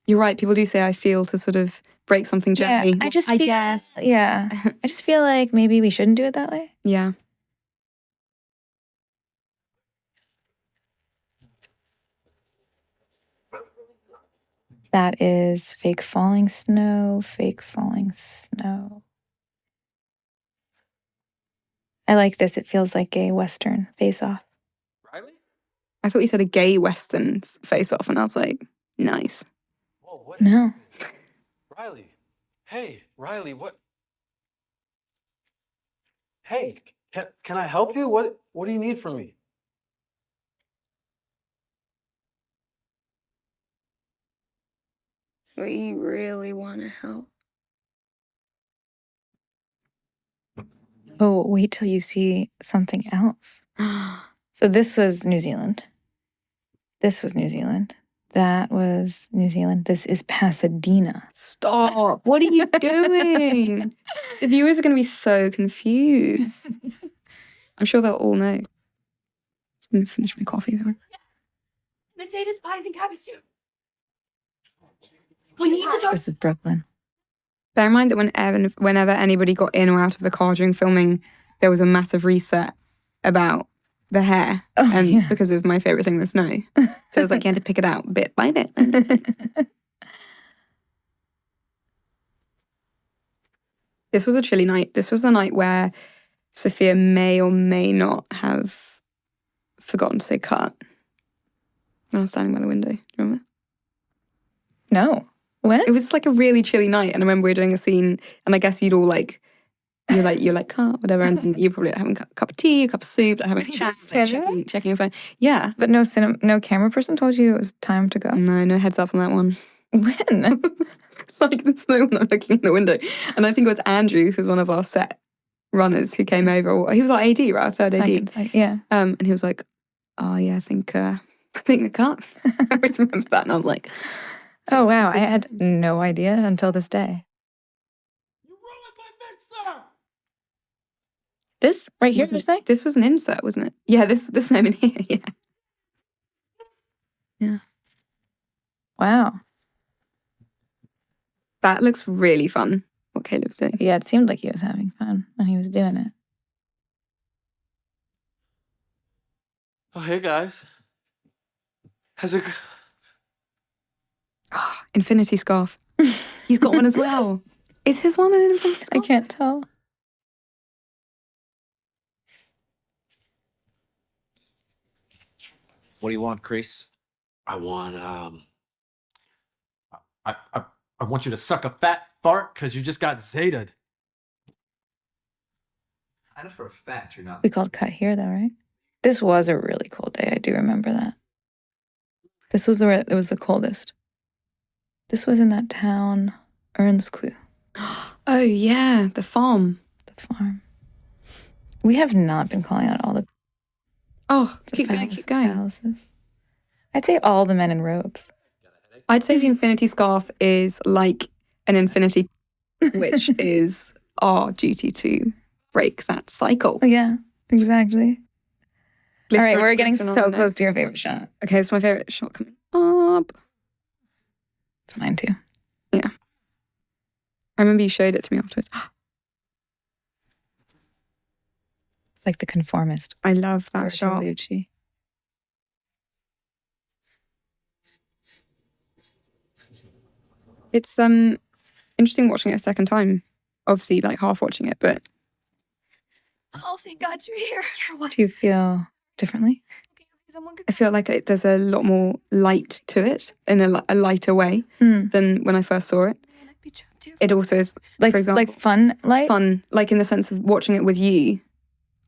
B: You're right, people do say I feel to sort of break something gently.
A: I just feel like maybe we shouldn't do it that way.
B: Yeah.
A: That is fake falling snow. I like this. It feels like a Western face-off.
F: Riley?
B: I thought you said a gay Western face-off, and I was like, nice.
F: Whoa, what?
A: No.
F: Riley. Hey, Riley, what? Hey, can I help you? What do you need from me?
B: We really want to help.
A: Oh, wait till you see something else. So this was New Zealand. That was New Zealand. This is Pasadena.
B: Stop. What are you doing? The viewers are going to be so confused. I'm sure they'll all know. Just going to finish my coffee though.
J: The potatoes, pies, and cabbage soup. We need to go.
A: This is Brooklyn.
B: Bear in mind that whenever anybody got in or out of the car during filming, there was a massive reset about the hair. Because of my favourite thing, the snow. So it was like you had to pick it out bit by bit. This was a chilly night. This was a night where Sophia may or may not have forgotten to say cut. I was standing by the window. Do you remember?
A: No. When?
B: It was like a really chilly night, and I remember we were doing a scene, and I guess you'd all like, you're like, cut, whatever, and you're probably having a cup of tea, a cup of soup, like having a chat, like checking your phone. Yeah.
A: But no camera person told you it was time to go?
B: No heads up on that one.
A: When?
B: Like this moment I'm looking in the window. And I think it was Andrew, who's one of our set runners, who came over. He was our AD, right? Our third AD.
A: Yeah.
B: And he was like, oh yeah, I think the cut. I always remember that, and I was like...
A: Oh, wow. I had no idea until this day.
I: You ruined my mixer!
A: This right here, you're saying?
B: This was an insert, wasn't it? Yeah, this moment here, yeah.
A: Wow.
B: That looks really fun, what Caleb's doing.
A: Yeah, it seemed like he was having fun when he was doing it.
F: Oh, hey guys. How's it?
B: Infinity scarf. He's got one as well. Is his one an infinity scarf?
A: I can't tell.
H: What do you want, Chris?
I: I want I want you to suck a fat fart because you just got Zeta'd.
H: I know for a fact you're not.
A: We called cut here, though, right? This was a really cold day. I do remember that. This was where it was the coldest. This was in that town, Ernsklu.
B: Oh, yeah, the farm.
A: The farm. We have not been calling out all the
B: Keep going.
A: palaces. I'd say all the men in robes.
B: I'd say the infinity scarf is like an infinity, which is our duty to break that cycle.
A: Yeah, exactly. All right, we're getting
B: Glycerin
A: so
B: on the
A: close
B: neck.
A: to your favorite shot.
B: Okay, it's my favorite shot coming up.
A: It's mine too.
B: Yeah. I remember you showed it to me afterwards.
A: It's like the conformist.
B: I love that shot.
A: Bertolucci.
B: It's interesting watching it a second time. Obviously, like half watching it, but
J: Oh, thank God you're here.
A: Do you feel differently?
B: I feel like there's a lot more light to it in a lighter way than when I first saw it. It also is,
A: Like,
B: for example,
A: like fun light?
B: fun, like in the sense of watching it with you.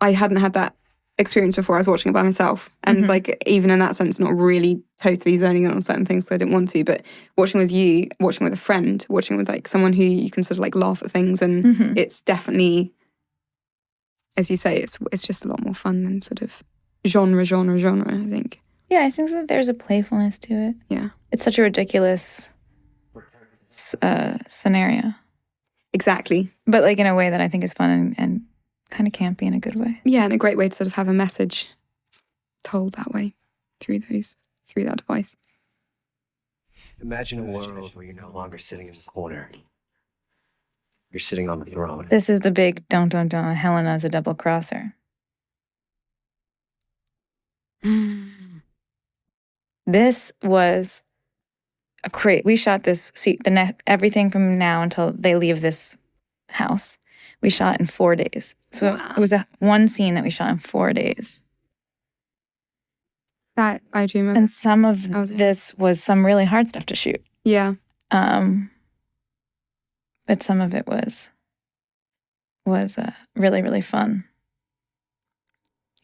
B: I hadn't had that experience before. I was watching it by myself, and like even in that sense, not really totally zoning in on certain things, so I didn't want to. But watching with you, watching with a friend, watching with like someone who you can sort of like laugh at things, and it's definitely, as you say, it's just a lot more fun than sort of genre. I think.
A: Yeah, I think that there's a playfulness to it.
B: Yeah,
A: it's such a ridiculous scenario.
B: Exactly.
A: But like in a way that I think is fun and kind of campy in a good way.
B: Yeah, and a great way to sort of have a message told that way through that device.
N: Imagine a world where you're no longer sitting in the corner. You're sitting on the throne.
A: This is the big don't. Helena's a double crosser. This was a great. We shot this. See, everything from now until they leave this house, we shot in 4 days. So it was one scene that we shot in 4 days.
B: That I do remember.
A: And some of this was some really hard stuff to shoot.
B: Yeah.
A: But some of it was really, really fun.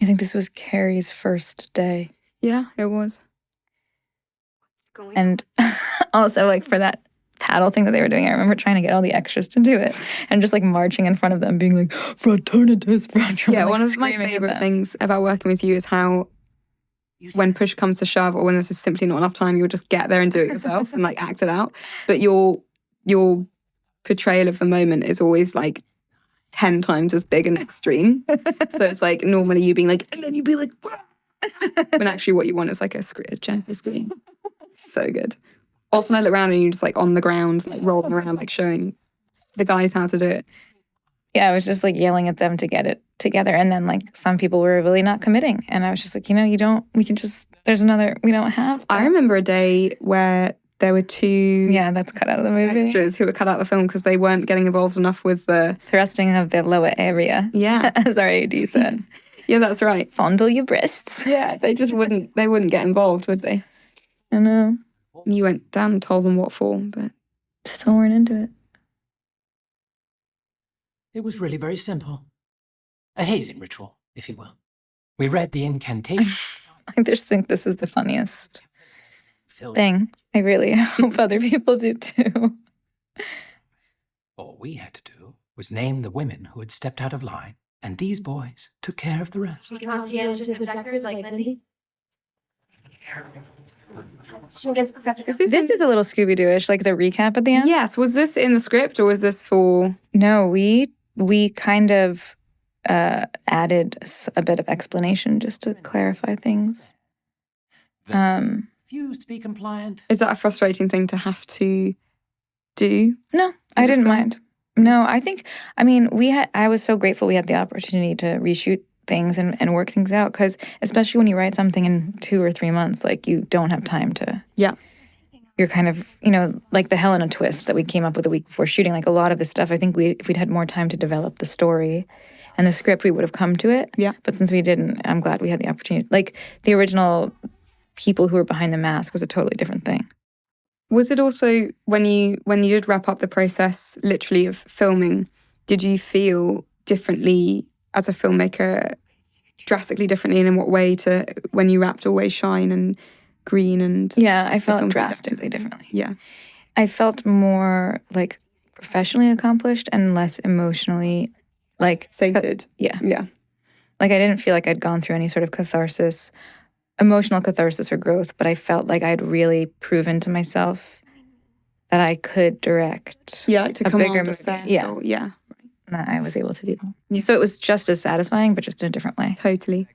A: I think this was Carrie's first day.
B: Yeah, it was.
A: And also, like, for that paddle thing that they were doing, I remember trying to get all the extras to do it and just like marching in front of them, being like, Fraternitas, Fraternitas.
B: Yeah,
A: like,
B: one of my
A: screaming at
B: favorite
A: them.
B: things about working with you is how when push comes to shove or when there's just simply not enough time, you'll just get there and do it yourself and like act it out. But your portrayal of the moment is always like 10 times as big and extreme. So it's like normally you being like, and then you'd be like, when actually what you want is like a gentle scream. So good. Often I look around and you're just like on the ground, like rolling around, like showing the guys how to do it.
A: Yeah, I was just like yelling at them to get it together. And then like some people were really not committing. And I was just like, we don't have to.
B: I remember a day where there were two
A: that's cut out of the movie.
B: extras who were cut out of the film because they weren't getting involved enough with the
A: thrusting of the lower area.
B: Yeah.
A: As our AD said.
B: Yeah, that's right.
A: Fondle your breasts.
B: Yeah, they wouldn't get involved, would they?
A: I know.
B: You went down and told them what for, but
A: still weren't into it.
D: It was really very simple. A hazing ritual, if you will. We read the incantation.
A: I just think this is the funniest thing. I really hope other people do too.
D: All we had to do was name the women who had stepped out of line, and these boys took care of the rest.
J: Conscientious objectors like Lindsay. Against Professor.
A: This is a little Scooby-Doo-ish, like the recap at the end.
B: Yes. Was this in the script or was this for?
A: No, we kind of added a bit of explanation just to clarify things.
D: Refused to be compliant.
B: Is that a frustrating thing to have to do?
A: No, I didn't mind. No, I was so grateful we had the opportunity to reshoot things and work things out, because especially when you write something in 2 or 3 months, like, you don't have time to.
B: Yeah.
A: You're kind of, like the Helena twist that we came up with a week before shooting, like a lot of this stuff, I think if we'd had more time to develop the story and the script, we would have come to it.
B: Yeah.
A: But since we didn't, I'm glad we had the opportunity. Like, the original people who were behind the mask was a totally different thing.
B: Was it also, when you did wrap up the process, literally, of filming, did you feel differently as a filmmaker, drastically differently, and in what way to when you wrapped Always Shine and Green and...
A: Yeah, I felt drastically differently.
B: Yeah.
A: I felt more, like, professionally accomplished and less emotionally, like...
B: Sacred.
A: Yeah.
B: Yeah.
A: Like, I didn't feel like I'd gone through any sort of emotional catharsis or growth, but I felt like I'd really proven to myself that I could direct
B: to
A: a bigger
B: command a
A: movie.
B: set.
A: Yeah.
B: Yeah.
A: That I was able to do that.
B: Yeah.
A: So it was just as satisfying, but just in a different way.
B: Totally.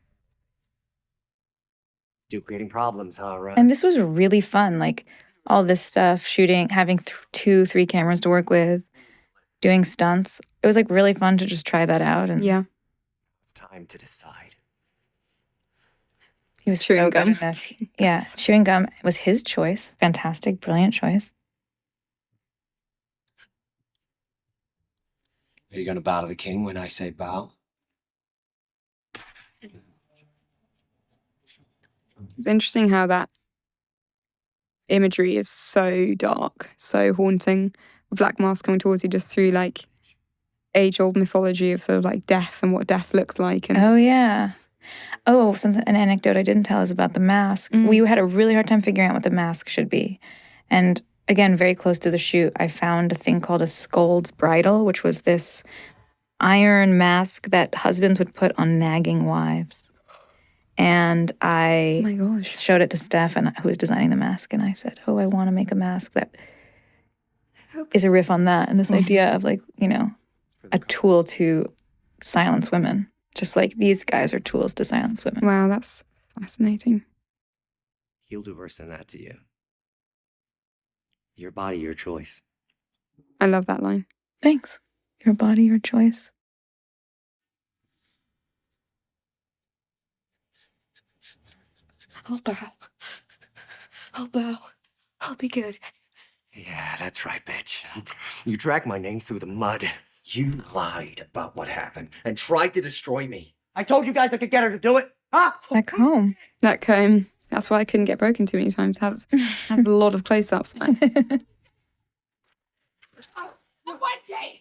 N: Still creating problems, huh, right?
A: And this was really fun. Like, all this stuff, shooting, having 2-3 cameras to work with, doing stunts. It was, like, really fun to just try that out. And
B: Yeah.
N: It's time to decide.
A: he was
B: Chewing
A: so good
B: gum.
A: at this. Yeah, chewing gum was his choice. Fantastic, brilliant choice.
N: Are you gonna bow to the king when I say bow?
B: It's interesting how that imagery is so dark, so haunting. A black mask coming towards you just through, like, age-old mythology of sort of, like, death and what death looks like. And
A: Oh, yeah. Oh, an anecdote I didn't tell is about the mask. We had a really hard time figuring out what the mask should be. And again, very close to the shoot, I found a thing called a scold's bridle, which was this iron mask that husbands would put on nagging wives. And I
B: oh my gosh.
A: showed it to Steph, who was designing the mask, and I said, I want to make a mask that is a riff on that, and this idea of, like, a tool to silence women. Just like these guys are tools to silence women.
B: Wow, that's fascinating.
N: He'll do worse than that to you. Your body, your choice.
B: I love that line.
A: Thanks. Your body, your choice.
J: I'll bow. I'll bow. I'll be good.
N: Yeah, that's right, bitch. You dragged my name through the mud. You lied about what happened and tried to destroy me. I told you guys I could get her to do it. Huh?
A: That comb.
B: That comb. That's why I couldn't get broken too many times. Has a lot of close-ups.
G: One day,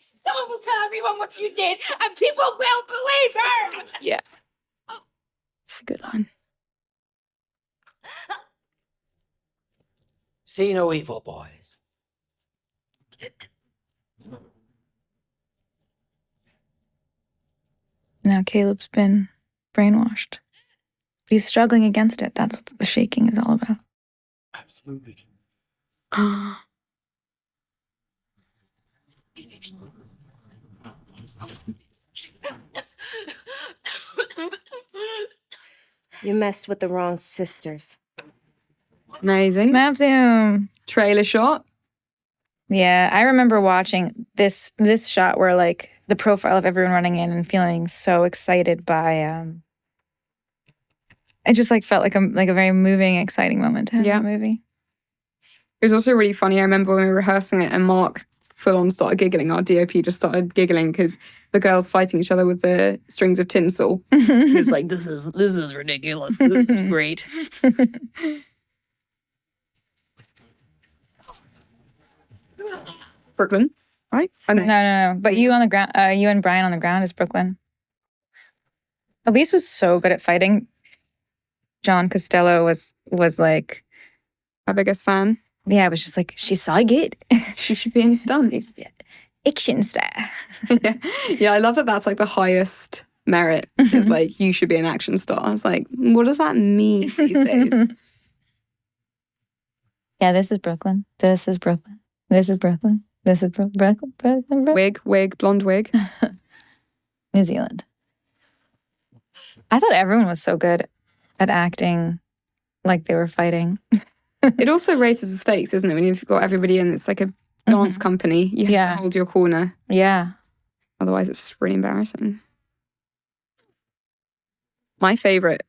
G: someone will tell everyone what you did, and people will believe her.
B: Yeah. It's a good line.
I: See no evil, boys.
A: Now Caleb's been brainwashed. He's struggling against it. That's what the shaking is all about.
F: Absolutely.
J: You messed with the wrong sisters.
B: Amazing.
A: Snap zoom.
B: Trailer shot.
A: Yeah, I remember watching this shot where, like, the profile of everyone running in and feeling so excited by it just, like, felt like a very moving, exciting moment to have in the movie.
B: It was also really funny. I remember when we were rehearsing it and Mark full on started giggling. Our DOP just started giggling because the girls fighting each other with the strings of tinsel. He was like, this is ridiculous. This is great. Brooklyn, right? Oh,
A: No. But you on the ground, you and Brian on the ground is Brooklyn. Elise was so good at fighting. John Costello was like
B: our biggest fan.
A: Yeah, I was just like, she's so good.
B: She should be in stunt.
A: Action star.
B: Yeah, I love that that's like the highest merit. It's like, you should be an action star. It's like, what does that mean these days?
A: Yeah, this is Brooklyn. This is Brooklyn. This is Brooklyn. This is Brooklyn.
B: Wig, blonde wig.
A: New Zealand. I thought everyone was so good at acting like they were fighting.
B: It also raises the stakes, isn't it? When you've got everybody in, it's like dance company. You have to hold your corner.
A: Yeah.
B: Otherwise, it's just really embarrassing. My favourite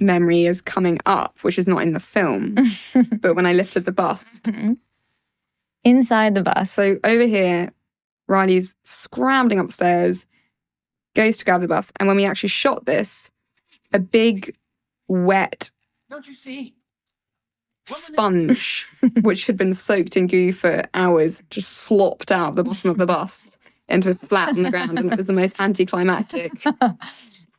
B: memory is coming up, which is not in the film, but when I lifted the bust.
A: Inside the bus.
B: So over here, Riley's scrambling upstairs, goes to grab the bus, and when we actually shot this, a big, wet
I: Don't you see?
B: sponge, which had been soaked in goo for hours, just slopped out the bottom of the bus into a flat on the ground, and it was the most anticlimactic,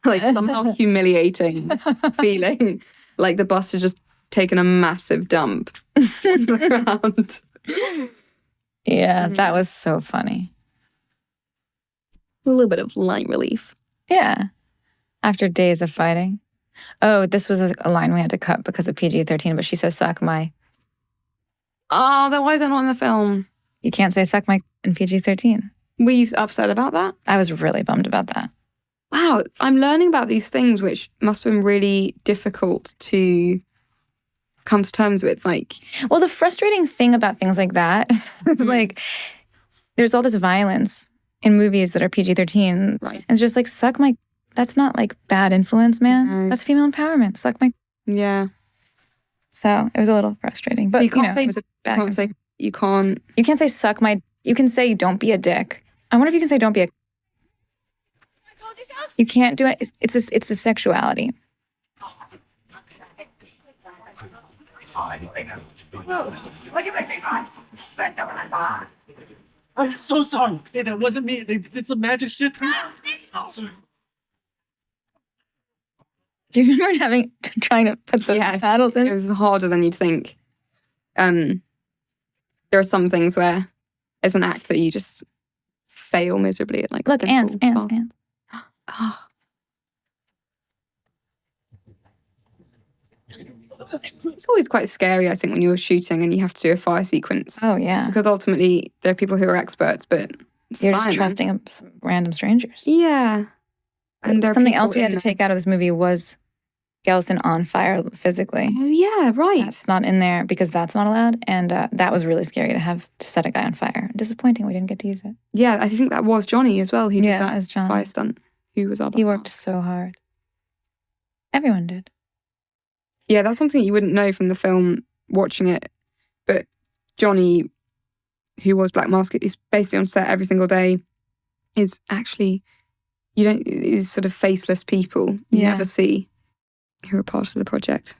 B: like somehow humiliating feeling, like the bus had just taken a massive dump on the ground.
A: Yeah, that was so funny.
B: A little bit of light relief.
A: Yeah. After days of fighting. Oh, this was a line we had to cut because of PG-13, but she says suck my.
B: Oh, that wasn't on the film.
A: You can't say suck my in PG-13.
B: Were you upset about that?
A: I was really bummed about that.
B: Wow, I'm learning about these things which must have been really difficult to come to terms with. Like,
A: well, the frustrating thing about things like that, like, there's all this violence in movies that are PG-13.
B: Right.
A: It's just like, suck my. That's not like bad influence, man.
B: No.
A: That's female empowerment. Suck my.
B: Yeah.
A: So it was a little frustrating. But
B: so you can't say
A: it was a bad.
B: You can't.
A: You can't say suck my. You can say don't be a dick. I wonder if you can say don't be a. You can't do it. It's the sexuality.
I: I'm so sorry. Hey, that wasn't me. They did some magic shit. Sorry.
A: Do you remember trying to put the paddles in?
B: It was harder than you'd think. There are some things where, as an actor, you just fail miserably at like.
A: Look, ants.
B: Oh. It's always quite scary, I think, when you're shooting and you have to do a fire sequence.
A: Oh yeah,
B: because ultimately there are people who are experts, but
A: you're just trusting some random strangers.
B: Yeah. And
A: something else we had to take out of this movie was Galveston on fire physically.
B: Oh yeah, right.
A: That's not in there because that's not allowed, and that was really scary to have to set a guy on fire. Disappointing we didn't get to use it.
B: Yeah, I think that was Johnny as well. He did that
A: was Johnny.
B: fire stunt. Who was
A: He worked so hard. Everyone did.
B: Yeah, that's something you wouldn't know from the film watching it. But Johnny, who was Black Mask, is basically on set every single day. Is actually is sort of faceless people you never see who are part of the project.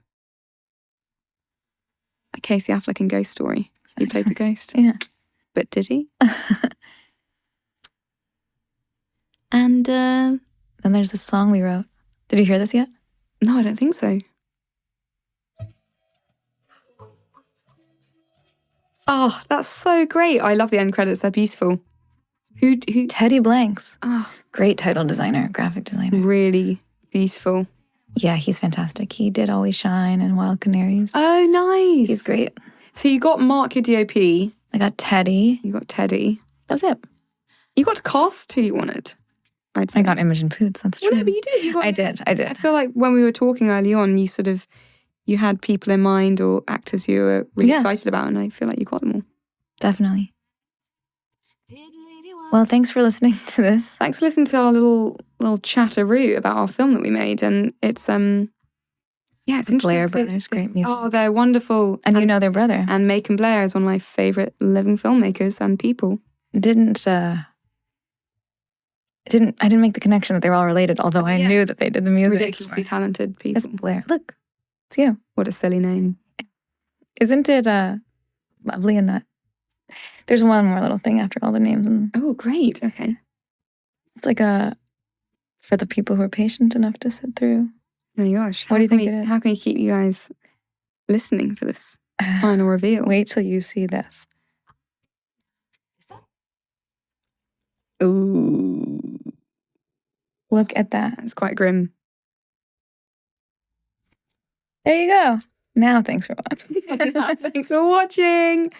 B: Like Casey Affleck in Ghost Story. He played the ghost.
A: Yeah.
B: But did he? And
A: then there's the song we wrote. Did you hear this yet?
B: No, I don't think so. Oh, that's so great. I love the end credits. They're beautiful. Who?
A: Teddy Blanks.
B: Oh,
A: great title designer, graphic designer.
B: Really beautiful.
A: Yeah, he's fantastic. He did Always Shine and Wild Canaries.
B: Oh, nice.
A: He's great.
B: So you got Mark, your DOP.
A: I got Teddy.
B: You got Teddy.
A: That was it.
B: You got to cast who you wanted.
A: I got Imogen Poots. That's true.
B: Well, no, but you did.
A: I did.
B: I feel like when we were talking early on, you had people in mind or actors you were really excited about, and I feel like you got them all.
A: Definitely. Well, thanks for listening to this.
B: Thanks for listening to our little chatteroo about our film that we made, and it's it's
A: Blair
B: interesting.
A: Brothers, great music.
B: Oh, they're wonderful,
A: and you know their brother.
B: And Macon Blair is one of my favorite living filmmakers and people.
A: I didn't make the connection that they were all related, although I knew that they did the music.
B: Ridiculously talented people.
A: It's Blair. Look, it's you.
B: What a silly name.
A: Isn't it lovely in that? There's one more little thing after all the names.
B: Oh, great. Okay.
A: It's like for the people who are patient enough to sit through.
B: Oh my gosh.
A: What do you think it is?
B: How can we keep you guys listening for this final reveal?
A: Wait till you see this.
B: Ooh.
A: Look at that.
B: It's quite grim.
A: There you go. Now, thanks for watching.
B: Thanks for watching.